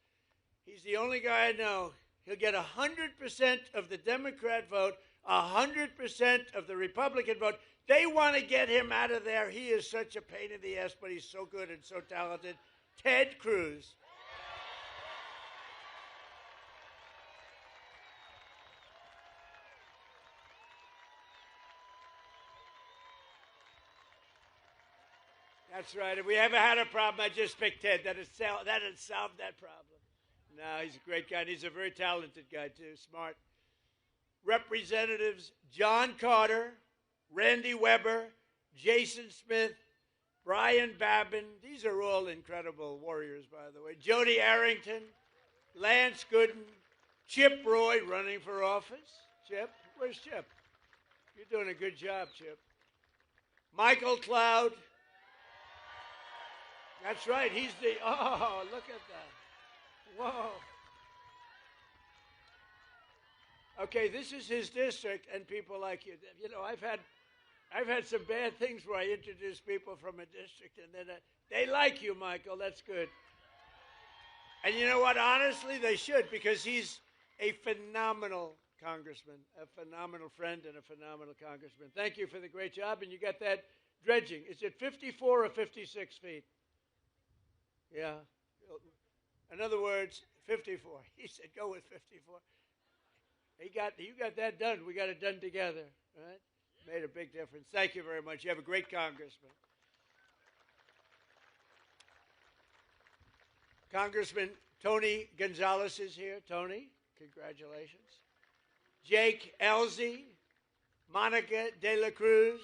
he's the only guy I know. He'll get 100% of the Democrat vote, 100% of the Republican vote. They want to get him out of there. He is such a pain in the ass, but he's so good and so talented. Ted Cruz. That's right. If we ever had a problem, I just picked Ted. That'd solve that problem. No, he's a great guy. And he's a very talented guy, too. Smart. Representatives John Carter, Randy Weber, Jason Smith, Brian Babin. These are all incredible warriors, by the way. Jody Arrington, Lance Gooden, Chip Roy running for office. Chip? Where's Chip? You're doing a good job, Chip. Michael Cloud. That's right. He's the, oh, look at that. Whoa. Okay, this is his district, and people like you. You know, I've had some bad things where I introduce people from a district, and then they like you, Michael. That's good. And you know what? Honestly, they should, because he's a phenomenal congressman, a phenomenal friend, and a phenomenal congressman. Thank you for the great job, and you got that dredging. Is it 54 or 56 feet? Yeah. In other words, 54. He said, go with 54. You got that done. We got it done together, right? Made a big difference. Thank you very much. You have a great congressman. Congressman Tony Gonzalez is here. Tony, congratulations. Jake Elzey, Monica De La Cruz.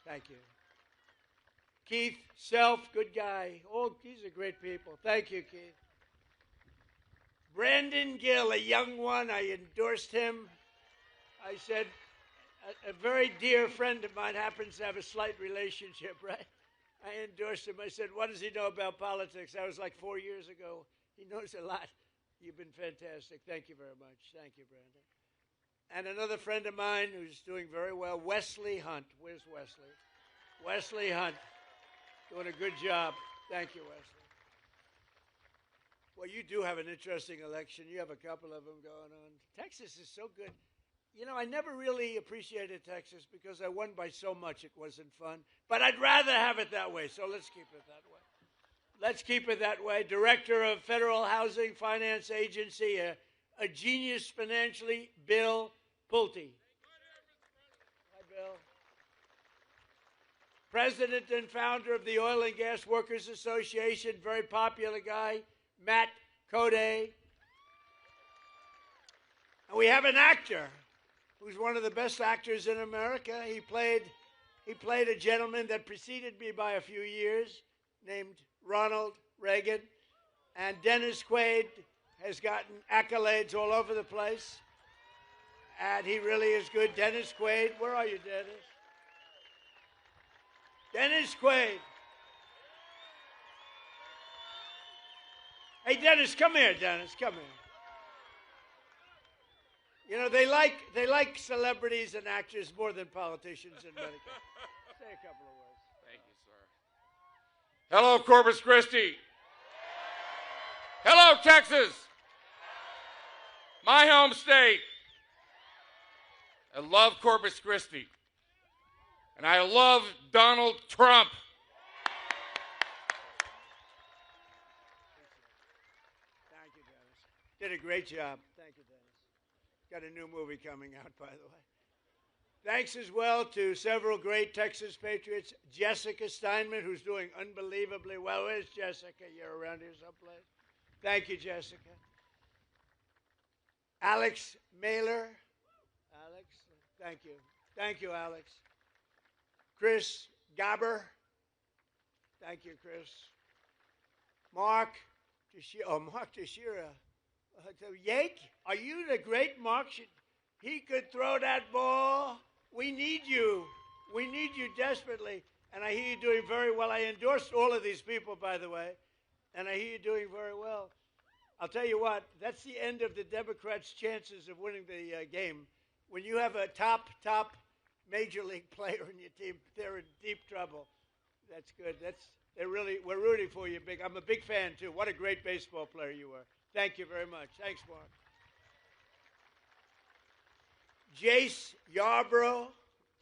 Thank you. Keith Self, good guy. Oh, these are great people. Thank you, Keith. Brandon Gill, a young one. I endorsed him. I said, a very dear friend of mine happens to have a slight relationship, right? I endorsed him. I said, what does he know about politics? That was like 4 years ago. He knows a lot. You've been fantastic. Thank you very much. Thank you, Brandon. And another friend of mine who's doing very well, Wesley Hunt. Where's Wesley? Wesley Hunt. Doing a good job. Thank you, Wesley. Well, you do have an interesting election. You have a couple of them going on. Texas is so good. You know, I never really appreciated Texas because I won by so much it wasn't fun. But I'd rather have it that way, so let's keep it that way. Let's keep it that way. Director of Federal Housing Finance Agency, a genius financially, Bill Pulte. Hi, Bill. President and founder of the Oil and Gas Workers Association, very popular guy, Matt Code. And we have an actor who's one of the best actors in America. He played a gentleman that preceded me by a few years named Ronald Reagan. And Dennis Quaid has gotten accolades all over the place. And he really is good. Dennis Quaid, where are you, Dennis? Dennis Quaid. Hey, Dennis, come here, Dennis, come here. You know, they like celebrities and actors more than politicians in America. Say a couple of words. Thank you, sir. Hello, Corpus Christi. Hello, Texas. my home state. I love Corpus Christi. And I love Donald Trump. Thank you, Dennis. Did a great job. Thank you, Dennis. Got a new movie coming out, by the way. Thanks as well to several great Texas Patriots. Jessica Steinman, who's doing unbelievably well. Where's Jessica? You're around here someplace. Thank you, Jessica. Alex Mailer. Alex, thank you. Thank you, Alex. Chris Gabber. Thank you, Chris. Mark Teixeira. Yake, are you the great Mark? He could throw that ball. We need you. We need you desperately. And I hear you doing very well. I endorsed all of these people, by the way. And I hear you doing very well. I'll tell you what, that's the end of the Democrats' chances of winning the game. When you have a top major league player in your team, they're in deep trouble. That's good. We're rooting for you big. I'm a big fan, too. What a great baseball player you were. Thank you very much. Thanks, Mark. Jace Yarborough.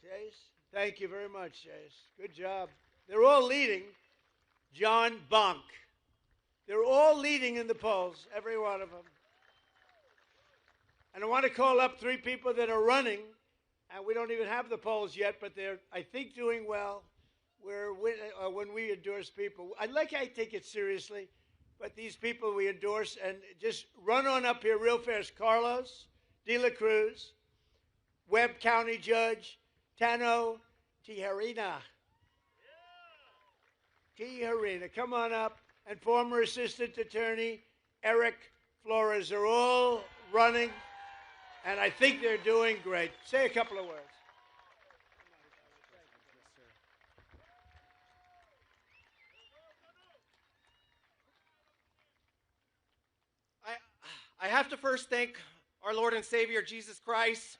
Jace, thank you very much, Jace. Good job. They're all leading. John Bonk. They're all leading in the polls, every one of them. And I want to call up 3 people that are running, and we don't even have the polls yet, but they're, I think, doing well. When we endorse people, I take it seriously, but these people we endorse, and just run on up here real fast. Carlos De La Cruz, Webb County Judge Tano Tijerina. Tijerina, come on up. And former Assistant Attorney Eric Flores are all running, and I think they're doing great. Say a couple of words. I have to first thank our Lord and Savior, Jesus Christ,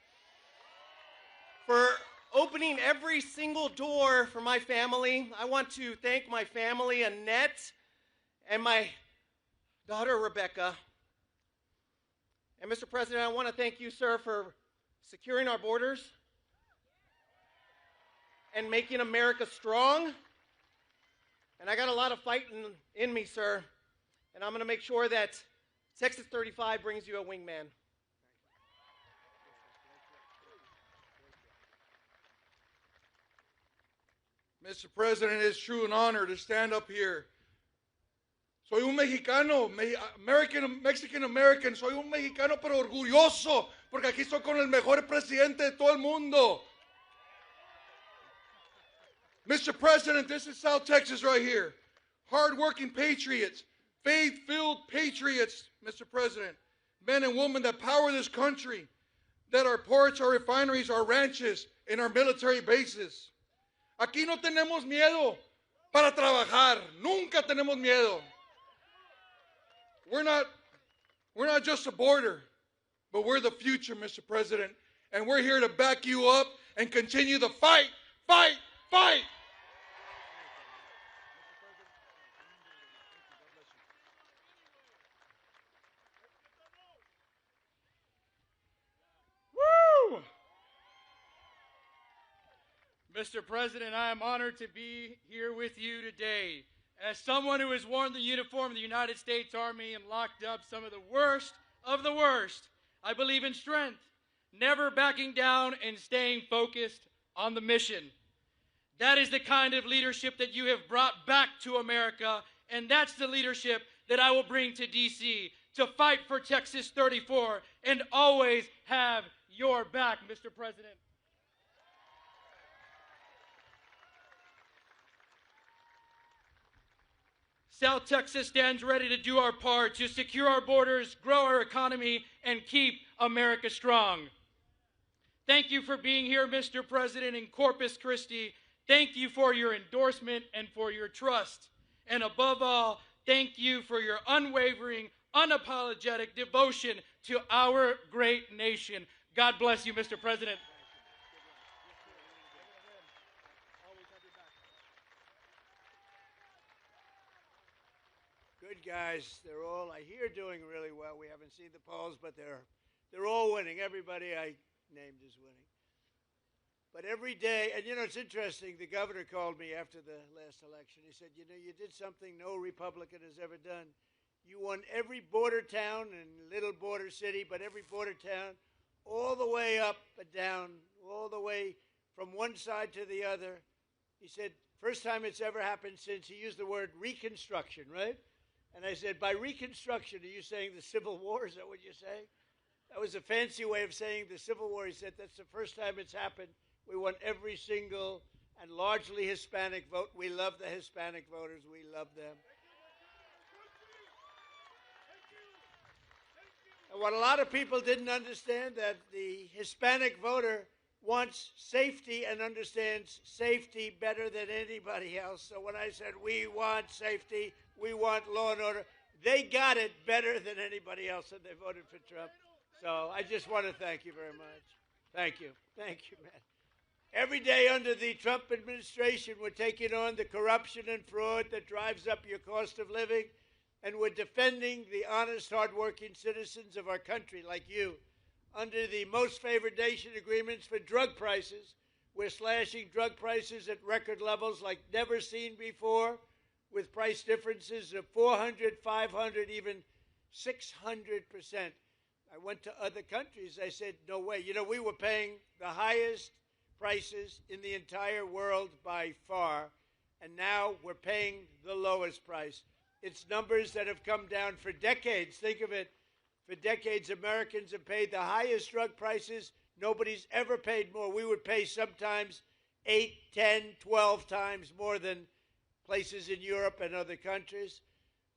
for opening every single door for my family. I want to thank my family, Annette, and my daughter, Rebecca. And Mr. President, I want to thank you, sir, for securing our borders and making America strong. And I got a lot of fight in me, sir. And I'm going to make sure that Texas 35 brings you a wingman. Mr. President, it's true an honor to stand up here. Soy un mexicano, Mexican American, soy un mexicano pero orgulloso, porque aquí estoy con el mejor presidente de todo el mundo. Mr. President, this is South Texas right here. Hard-working patriots, faith-filled patriots, Mr. President. Men and women that power this country, that our ports, our refineries, our ranches, and our military bases. Aquí no tenemos miedo para trabajar. Nunca tenemos miedo. We're not just a border, but we're the future, Mr. President. And we're here to back you up and continue the fight, fight, fight. Woo! Mr. President, I am honored to be here with you today. As someone who has worn the uniform of the United States Army and locked up some of the worst, I believe in strength, never backing down and staying focused on the mission. That is the kind of leadership that you have brought back to America, and that's the leadership that I will bring to D.C. to fight for Texas 34 and always have your back, Mr. President. South Texas stands ready to do our part to secure our borders, grow our economy, and keep America strong. Thank you for being here, Mr. President, in Corpus Christi. Thank you for your endorsement and for your trust. And above all, thank you for your unwavering, unapologetic devotion to our great nation. God bless you, Mr. President. Good guys. They're all, I hear, doing really well. We haven't seen the polls, but they're They're all winning. Everybody I named is winning. But every day, and you know, it's interesting, the governor called me after the last election. He said, you know, you did something no Republican has ever done. You won every border town and little border city, but every border town, all the way up and down, all the way from one side to the other. He said, first time it's ever happened since, he used the word reconstruction, right? And I said, by reconstruction, are you saying the Civil War? Is that what you're saying? That was a fancy way of saying the Civil War. He said, that's the first time it's happened. We won every single and largely Hispanic vote. We love the Hispanic voters. We love them. And what a lot of people didn't understand, that the Hispanic voter wants safety and understands safety better than anybody else. So when I said we want safety, we want law and order, they got it better than anybody else, and they voted for Trump. So I just want to thank you very much. Thank you. Thank you, man. Every day under the Trump administration, we're taking on the corruption and fraud that drives up your cost of living, and we're defending the honest, hardworking citizens of our country like you. Under the most favored nation agreements for drug prices, we're slashing drug prices at record levels like never seen before, with price differences of 400, 500, even 600%. I went to other countries. I said, no way. You know, we were paying the highest prices in the entire world by far, and now we're paying the lowest price. It's numbers that have come down for decades. Think of it. For decades, Americans have paid the highest drug prices. Nobody's ever paid more. We would pay sometimes 8, 10, 12 times more than places in Europe and other countries.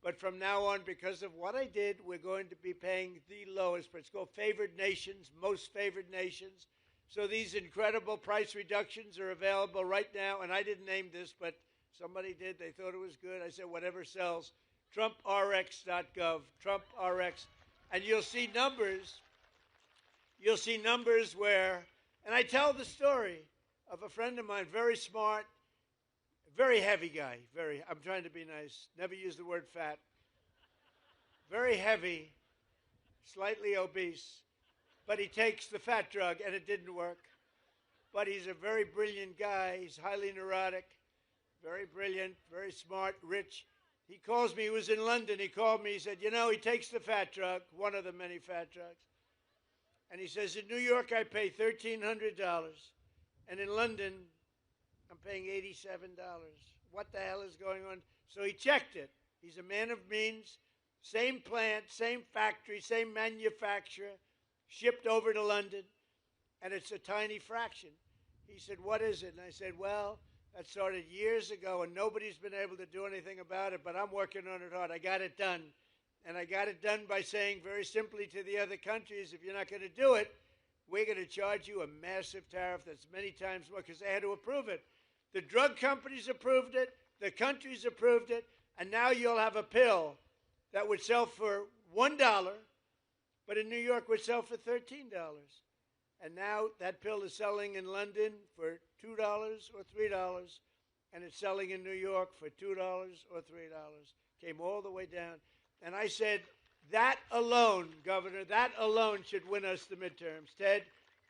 But from now on, because of what I did, we're going to be paying the lowest price. It's called favored nations, most favored nations. So these incredible price reductions are available right now. And I didn't name this, but somebody did. They thought it was good. I said, whatever sells. TrumpRx.gov, TrumpRx. And you'll see numbers. You'll see numbers where, and I tell the story of a friend of mine, very smart, very heavy guy. I'm trying to be nice. Never use the word fat. Very heavy, slightly obese. But he takes the fat drug, and it didn't work. But he's a very brilliant guy. He's highly neurotic, very brilliant, very smart, rich. He calls me. He was in London. He called me. He said, you know, he takes the fat drug, one of the many fat drugs. And he says, in New York, I pay $1,300. And in London, I'm paying $87. What the hell is going on? So he checked it. He's a man of means. Same plant, same factory, same manufacturer. Shipped over to London, and it's a tiny fraction. He said, what is it? And I said, well, that started years ago, and nobody's been able to do anything about it, but I'm working on it hard. I got it done. And I got it done by saying very simply to the other countries, if you're not going to do it, we're going to charge you a massive tariff that's many times more, because they had to approve it. The drug companies approved it, the countries approved it, and now you'll have a pill that would sell for $1, but in New York would sell for $13. And now that pill is selling in London for $2 or $3, and it's selling in New York for $2 or $3. Came all the way down. And I said, that alone, Governor, that alone should win us the midterms. Ted,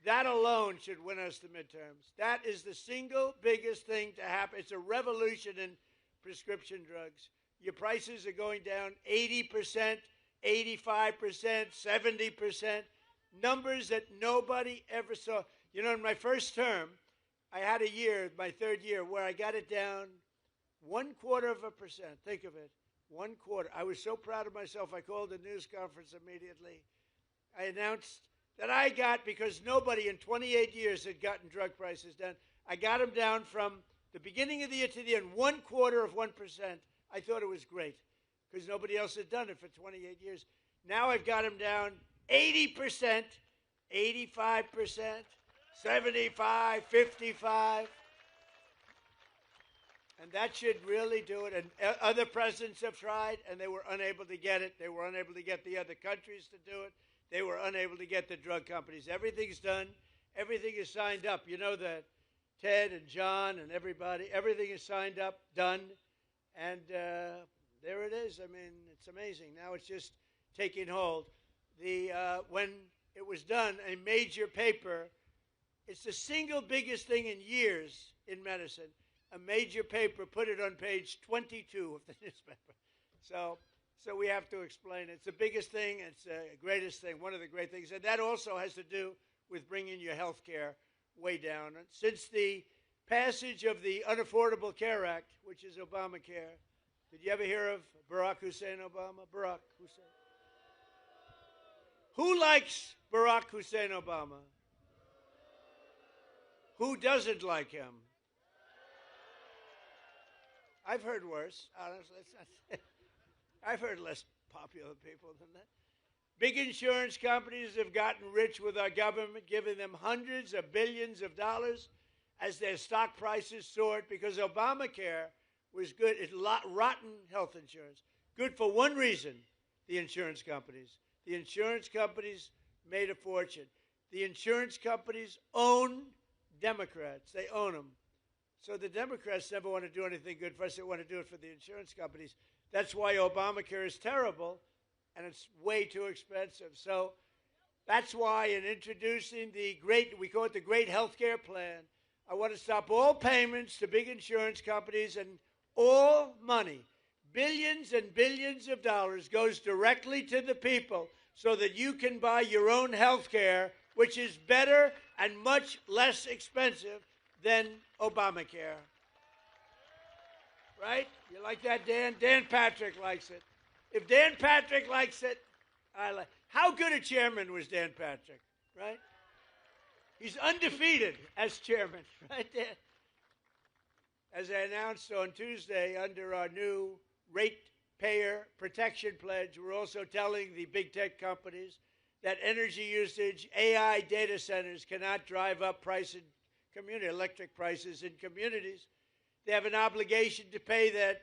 that alone should win us the midterms. That is the single biggest thing to happen. It's a revolution in prescription drugs. Your prices are going down 80%. 85%, 70%, numbers that nobody ever saw. You know, in my first term, I had a year, my third year, where I got it down 0.25%. Think of it, 1/4. I was so proud of myself, I called a news conference immediately. I announced that I got, because nobody in 28 years had gotten drug prices down, I got them down from the beginning of the year to the end, 0.25%. I thought it was great, because nobody else had done it for 28 years. Now I've got them down 80%, 85%, 75, 55. And that should really do it. And other presidents have tried, and they were unable to get it. They were unable to get the other countries to do it. They were unable to get the drug companies. Everything's done. Everything is signed up. You know that Ted and John and everybody, everything is signed up, done. And there it is. I mean, it's amazing. Now it's just taking hold. When it was done, a major paper. It's the single biggest thing in years in medicine. A major paper put it on page 22 of the newspaper. So we have to explain it. It's the biggest thing. It's the greatest thing, one of the great things. And that also has to do with bringing your health care way down. And since the passage of the Unaffordable Care Act, which is Obamacare, did you ever hear of Barack Hussein Obama? Barack Hussein. Who likes Barack Hussein Obama? Who doesn't like him? I've heard worse, honestly. I've heard less popular people than that. Big insurance companies have gotten rich with our government, giving them hundreds of billions of dollars as their stock prices soared because Obamacare was good. It's rotten health insurance. Good for one reason, the insurance companies. The insurance companies made a fortune. The insurance companies own Democrats. They own them. So the Democrats never want to do anything good for us. They want to do it for the insurance companies. That's why Obamacare is terrible, and it's way too expensive. So that's why in introducing the great, we call it the Great Healthcare Plan, I want to stop all payments to big insurance companies, and all money, billions and billions of dollars, goes directly to the people so that you can buy your own health care, which is better and much less expensive than Obamacare. Right? You like that, Dan? Dan Patrick likes it. If Dan Patrick likes it, I like. How good a chairman was Dan Patrick, right? He's undefeated as chairman, right there. As I announced on Tuesday, under our new ratepayer protection pledge, we're also telling the big tech companies that energy usage, AI data centers cannot drive up electric prices in communities. They have an obligation to pay that.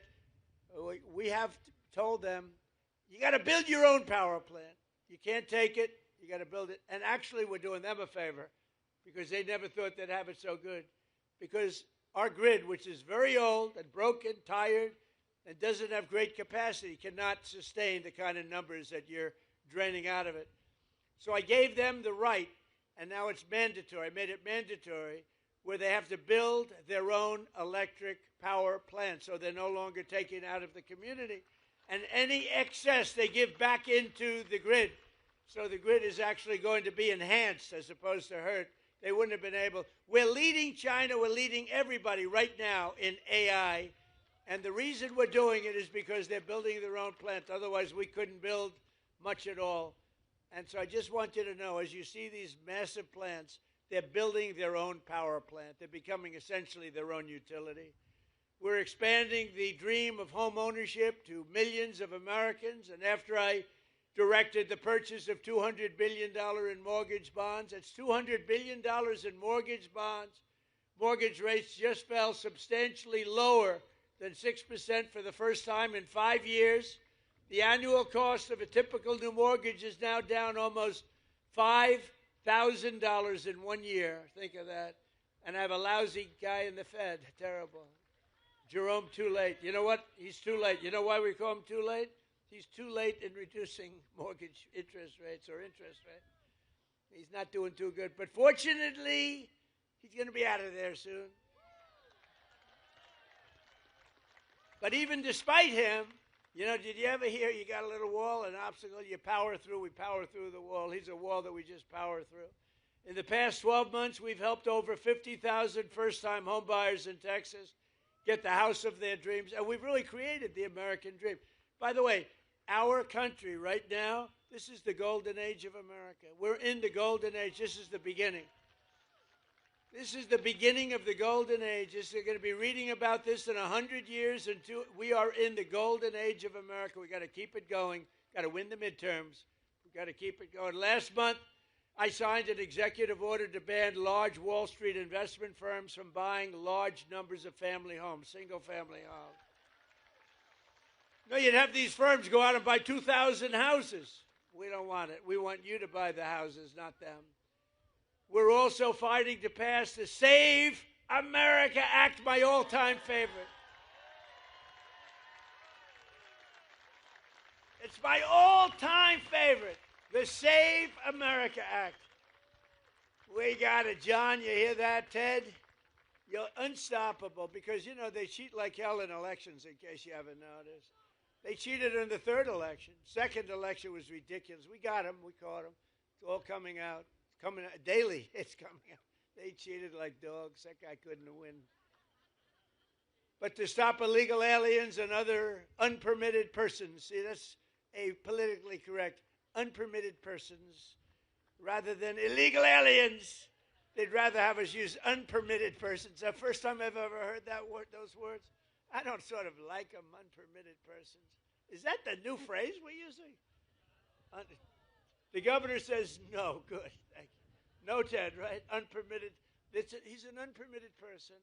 We have told them, you got to build your own power plant. You can't take it. You got to build it. And actually, we're doing them a favor because they never thought they'd have it so good. Because our grid, which is very old and broken, tired, and doesn't have great capacity, cannot sustain the kind of numbers that you're draining out of it. So I gave them the right, and now it's mandatory. I made it mandatory where they have to build their own electric power plant, so they're no longer taking out of the community. And any excess they give back into the grid. So the grid is actually going to be enhanced as opposed to hurt. They wouldn't have been able. We're leading China. We're leading everybody right now in AI. And the reason we're doing it is because they're building their own plant. Otherwise, we couldn't build much at all. And so I just want you to know, as you see these massive plants, they're building their own power plant. They're becoming essentially their own utility. We're expanding the dream of home ownership to millions of Americans. And after I directed the purchase of $200 billion in mortgage bonds, that's $200 billion in mortgage bonds. Mortgage rates just fell substantially lower than 6% for the first time in 5 years. The annual cost of a typical new mortgage is now down almost $5,000 in 1 year. Think of that. And I have a lousy guy in the Fed. Terrible. Jerome, too late. You know what? He's too late. You know why we call him too late? He's too late in reducing mortgage interest rates. He's not doing too good. But fortunately, he's going to be out of there soon. But even despite him, you know, did you ever hear you got a little wall, an obstacle, you power through, we power through the wall. He's a wall that we just power through. In the past 12 months, we've helped over 50,000 first-time homebuyers in Texas get the house of their dreams, and we've really created the American dream. By the way, our country right now, this is the golden age of America. We're in the golden age. This is the beginning. This is the beginning of the golden age. You're going to be reading about this in 100 years. We are in the golden age of America. We've got to keep it going. Got to win the midterms. We've got to keep it going. Last month, I signed an executive order to ban large Wall Street investment firms from buying large numbers of family homes, single-family homes. No, you'd have these firms go out and buy 2,000 houses. We don't want it. We want you to buy the houses, not them. We're also fighting to pass the Save America Act, my all-time favorite. It's my all-time favorite. The Save America Act. We got it, John. You hear that, Ted? You're unstoppable because, you know, they cheat like hell in elections, in case you haven't noticed. They cheated in the third election. Second election was ridiculous. We got them. We caught them. It's all coming out. It's coming out daily. It's coming out. They cheated like dogs. That guy couldn't win. But to stop illegal aliens and other unpermitted persons, see, that's a politically correct, unpermitted persons, rather than illegal aliens. They'd rather have us use unpermitted persons. The first time I've ever heard that word, those words. I don't sort of like them, unpermitted persons. Is that the new phrase we're using? The governor says no. Good, thank you. No, Ted, right? Unpermitted. He's an unpermitted person.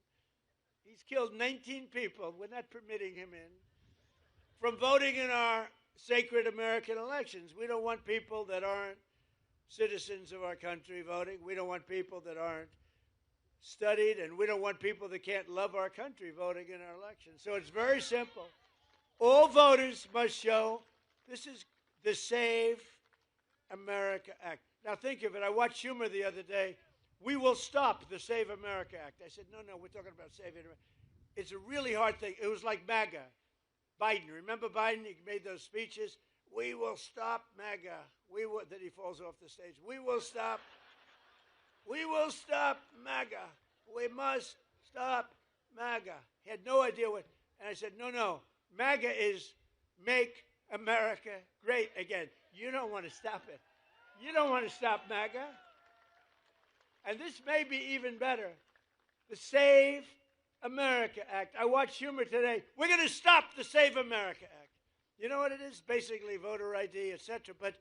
He's killed 19 people. We're not permitting him in. From voting in our sacred American elections. We don't want people that aren't citizens of our country voting. We don't want people that aren't studied, and we don't want people that can't love our country voting in our elections. So it's very simple. All voters must show this is the Save America Act. Now think of it. I watched Schumer the other day. We will stop the Save America Act. I said, no, we're talking about saving America. It's a really hard thing. It was like MAGA. Biden, remember Biden? He made those speeches. We will stop MAGA. Then he falls off the stage. We will stop MAGA. We must stop MAGA. He had no idea what. And I said, no. MAGA is Make America Great Again. You don't want to stop it. You don't want to stop MAGA. And this may be even better. The Save America Act. I watched Schumer today. We're going to stop the Save America Act. You know what it is? Basically voter ID, etc. But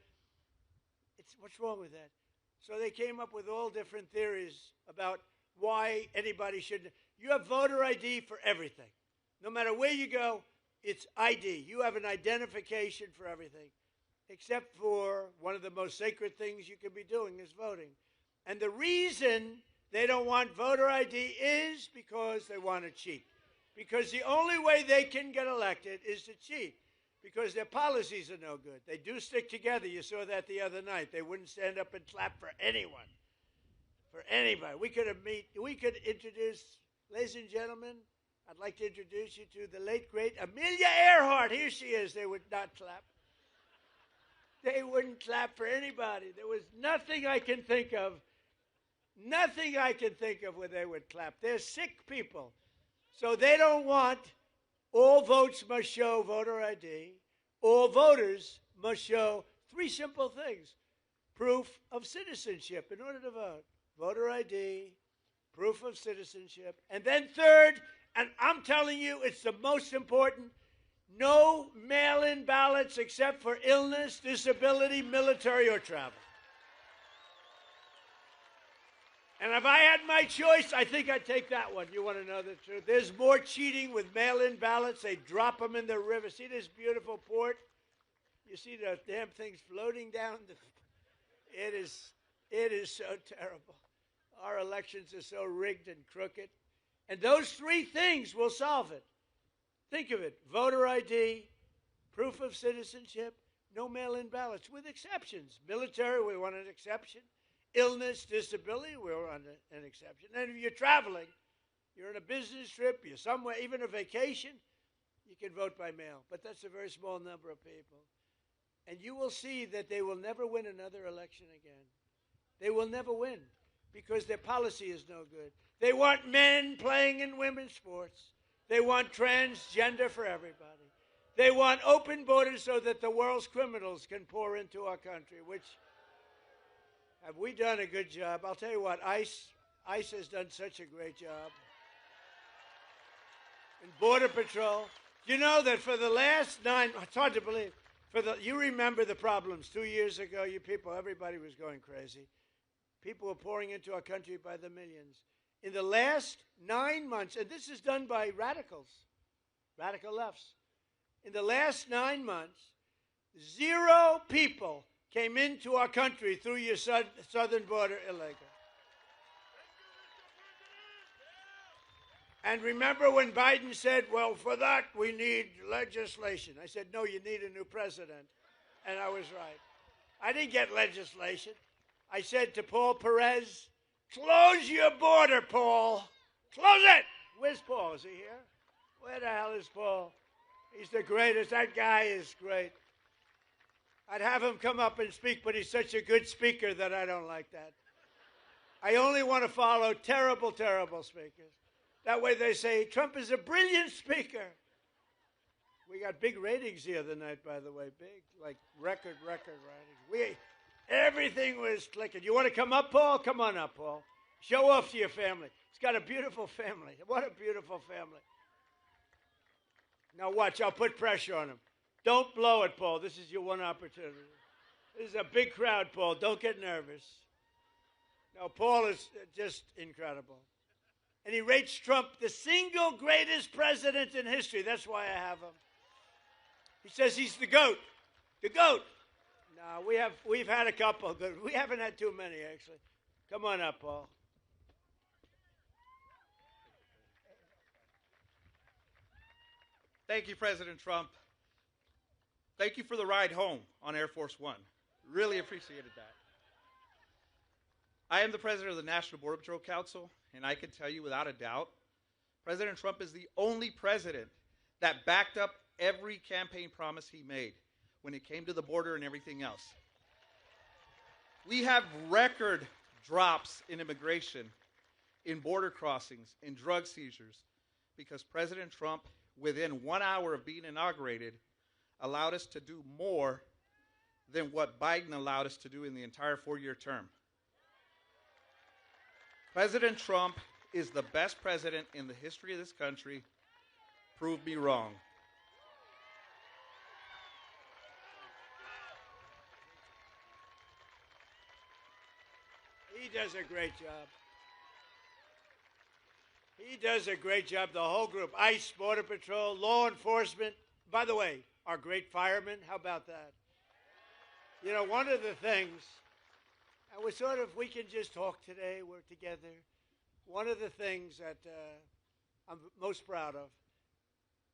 what's wrong with that? So they came up with all different theories about why anybody should. You have voter ID for everything. No matter where you go, it's ID. You have an identification for everything, except for one of the most sacred things you can be doing is voting. And the reason they don't want voter ID is because they want to cheat. Because the only way they can get elected is to cheat. Because their policies are no good. They do stick together. You saw that the other night. They wouldn't stand up and clap for anyone. For anybody. We could introduce, ladies and gentlemen, I'd like to introduce you to the late, great Amelia Earhart. Here she is. They would not clap. They wouldn't clap for anybody. There was nothing I can think of. Nothing I can think of where they would clap. They're sick people. So they don't want all votes must show voter ID. All voters must show three simple things. Proof of citizenship in order to vote. Voter ID, proof of citizenship. And then third, and I'm telling you it's the most important, no mail-in ballots except for illness, disability, military, or travel. And if I had my choice, I think I'd take that one. You want to know the truth? There's more cheating with mail-in ballots. They drop them in the river. See this beautiful port? You see the damn things floating down? It is so terrible. Our elections are so rigged and crooked. And those three things will solve it. Think of it. Voter ID, proof of citizenship, no mail-in ballots, with exceptions. Military, we want an exception. Illness, disability, we're on an exception. And if you're traveling, you're on a business trip, you're somewhere, even a vacation, you can vote by mail. But that's a very small number of people. And you will see that they will never win another election again. They will never win because their policy is no good. They want men playing in women's sports. They want transgender for everybody. They want open borders so that the world's criminals can pour into our country, which... Have we done a good job? I'll tell you what, ICE has done such a great job. And Border Patrol. You know that for the last it's hard to believe, you remember the problems 2 years ago, you people, everybody was going crazy. People were pouring into our country by the millions. In the last 9 months, and this is done by radicals, radical lefts. In the last 9 months, 0 people came into our country through your southern border illegal. And remember when Biden said, well, for that we need legislation. I said, no, you need a new president. And I was right. I didn't get legislation. I said to Paul Perez, close your border, Paul. Close it. Where's Paul? Is he here? Where the hell is Paul? He's the greatest. That guy is great. I'd have him come up and speak, but he's such a good speaker that I don't like that. I only want to follow terrible, terrible speakers. That way they say, Trump is a brilliant speaker. We got big ratings the other night, by the way. Big, like record ratings. Everything was clicking. You want to come up, Paul? Come on up, Paul. Show off to your family. He's got a beautiful family. What a beautiful family. Now watch, I'll put pressure on him. Don't blow it, Paul. This is your one opportunity. This is a big crowd, Paul. Don't get nervous. No, Paul is just incredible. And he rates Trump the single greatest president in history. That's why I have him. He says he's the GOAT. The GOAT. No, we've had a couple. We haven't had too many, actually. Come on up, Paul. Thank you, President Trump. Thank you for the ride home on Air Force One. Really appreciated that. I am the president of the National Border Patrol Council, and I can tell you without a doubt, President Trump is the only president that backed up every campaign promise he made when it came to the border and everything else. We have record drops in immigration, in border crossings, in drug seizures, because President Trump, within 1 hour of being inaugurated, allowed us to do more than what Biden allowed us to do in the entire 4-year term. President Trump is the best president in the history of this country. Prove me wrong. He does a great job. He does a great job, the whole group. ICE, Border Patrol, law enforcement. By the way, our great firemen, how about that? You know, one of the things, and we can just talk today, we're together. One of the things that I'm most proud of,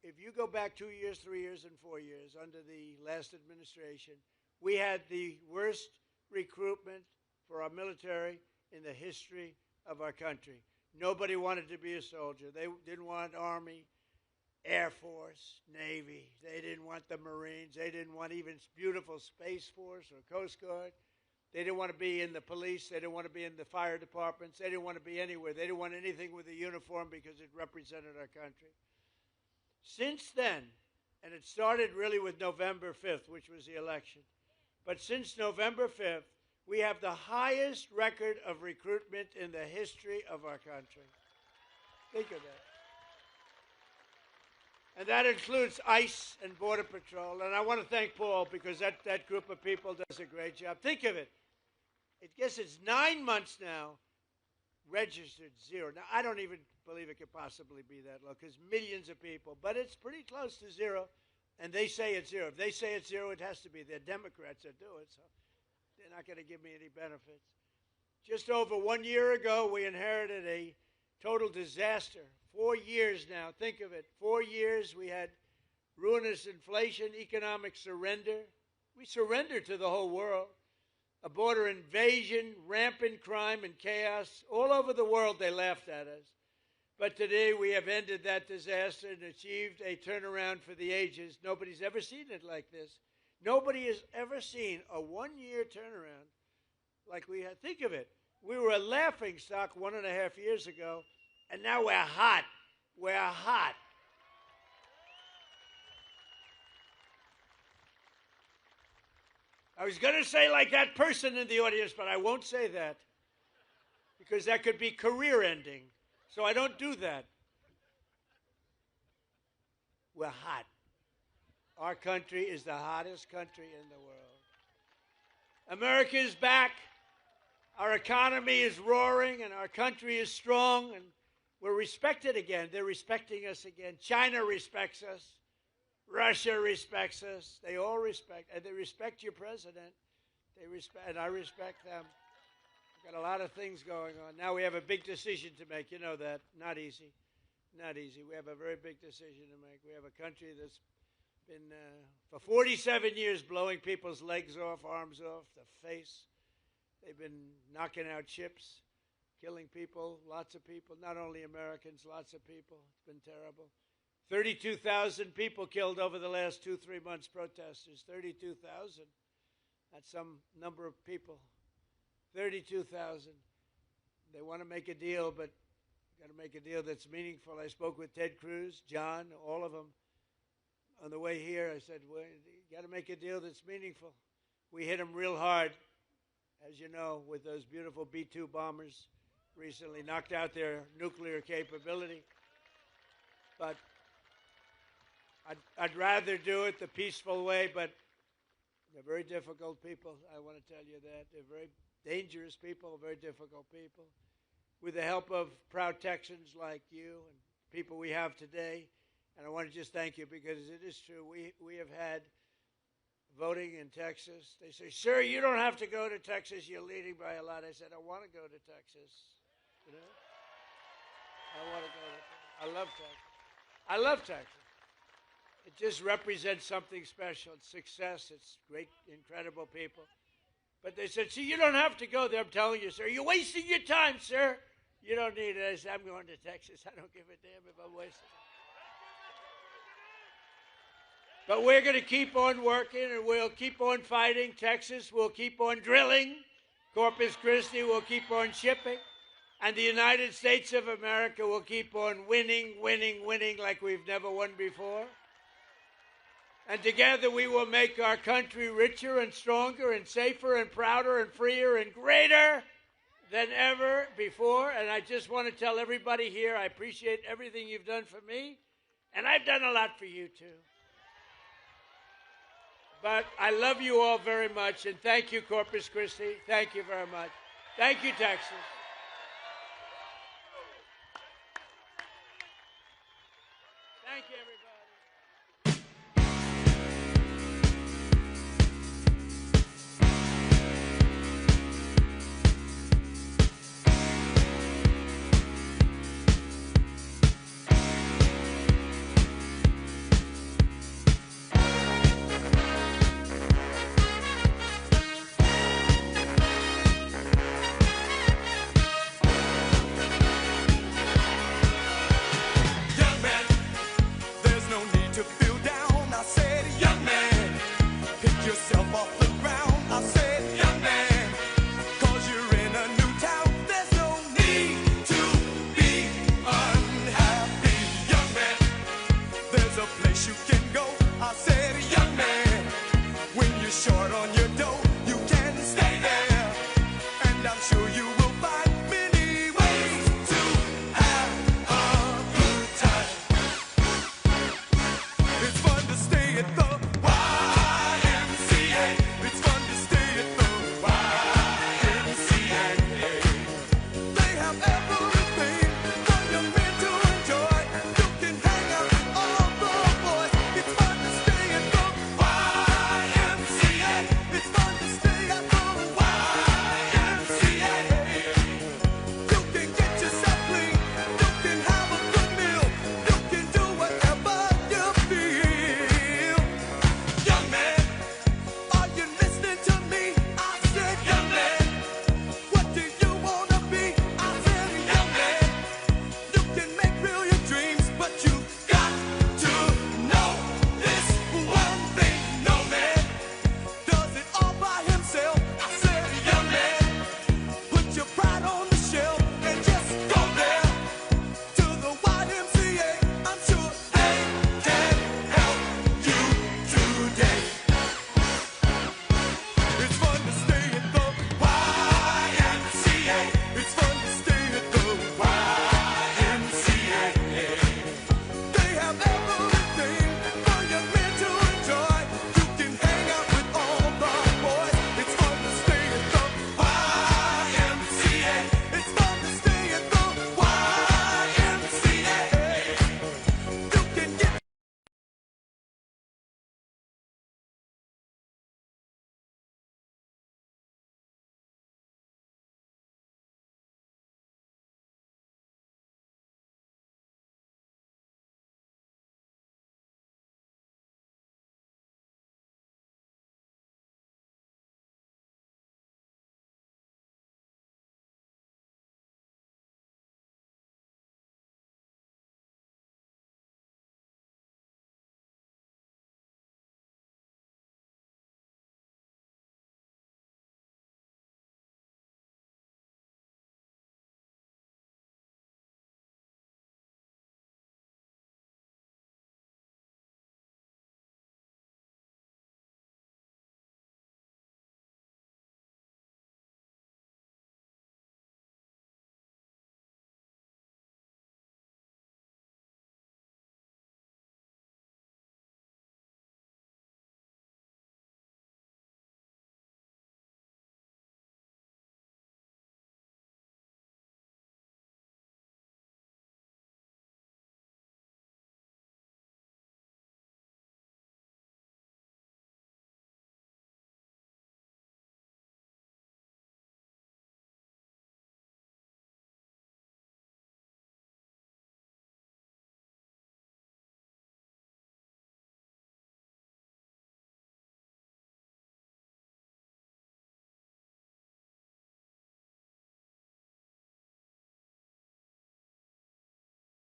if you go back 2 years, 3 years, and 4 years under the last administration, we had the worst recruitment for our military in the history of our country. Nobody wanted to be a soldier. They didn't want Army, Air Force, Navy. They didn't want the Marines. They didn't want even beautiful Space Force or Coast Guard. They didn't want to be in the police. They didn't want to be in the fire departments. They didn't want to be anywhere. They didn't want anything with a uniform because it represented our country. Since then, and it started really with November 5th, which was the election, but since November 5th, we have the highest record of recruitment in the history of our country. Think of that. And that includes ICE and Border Patrol. And I want to thank Paul because that group of people does a great job. Think of it. I guess it's 9 months now, registered zero. Now, I don't even believe it could possibly be that low because millions of people. But it's pretty close to zero. And they say it's zero. If they say it's zero, it has to be. They're Democrats that do it, so they're not going to give me any benefits. Just over 1 year ago, we inherited a total disaster. 4 years now, think of it. 4 years, we had ruinous inflation, economic surrender. We surrendered to the whole world. A border invasion, rampant crime and chaos. All over the world, they laughed at us. But today, we have ended that disaster and achieved a turnaround for the ages. Nobody's ever seen it like this. Nobody has ever seen a 1 year turnaround like we had. Think of it. We were a laughing stock 1.5 years ago, and now we're hot. We're hot. I was going to say like that person in the audience, but I won't say that because that could be career ending. So I don't do that. We're hot. Our country is the hottest country in the world. America is back. Our economy is roaring, and our country is strong, and we're respected again. They're respecting us again. China respects us. Russia respects us. They all respect, and they respect your president. They respect, and I respect them. We've got a lot of things going on. Now we have a big decision to make. You know that. Not easy. Not easy. We have a very big decision to make. We have a country that's been for 47 years blowing people's legs off, arms off, the face. They've been knocking out ships, killing people, lots of people, not only Americans, lots of people. It's been terrible. 32,000 people killed over the last 2-3 months, protesters. 32,000. That's some number of people. 32,000. They want to make a deal, but got to make a deal that's meaningful. I spoke with Ted Cruz, John, all of them. On the way here, I said, well, you got to make a deal that's meaningful. We hit them real hard, as you know, with those beautiful B-2 bombers recently, knocked out their nuclear capability. But I'd rather do it the peaceful way, but they're very difficult people. I want to tell you that. They're very dangerous people, very difficult people. With the help of proud Texans like you and people we have today, and I want to just thank you because it is true. We have had voting in Texas. They say, sir, you don't have to go to Texas. You're leading by a lot. I said, I want to go to Texas. You know? I want to go to Texas. I love Texas. I love Texas. It just represents something special. It's success. It's great, incredible people. But they said, see, you don't have to go there. I'm telling you, sir. You're wasting your time, sir. You don't need it. I said, I'm going to Texas. I don't give a damn if I'm wasting it. But we're going to keep on working, and we'll keep on fighting. Texas will keep on drilling. Corpus Christi will keep on shipping. And the United States of America will keep on winning, winning, winning like we've never won before. And together we will make our country richer and stronger and safer and prouder and freer and greater than ever before. And I just want to tell everybody here, I appreciate everything you've done for me, and I've done a lot for you too. But I love you all very much, and thank you, Corpus Christi. Thank you very much. Thank you, Texas. Thank you, everybody.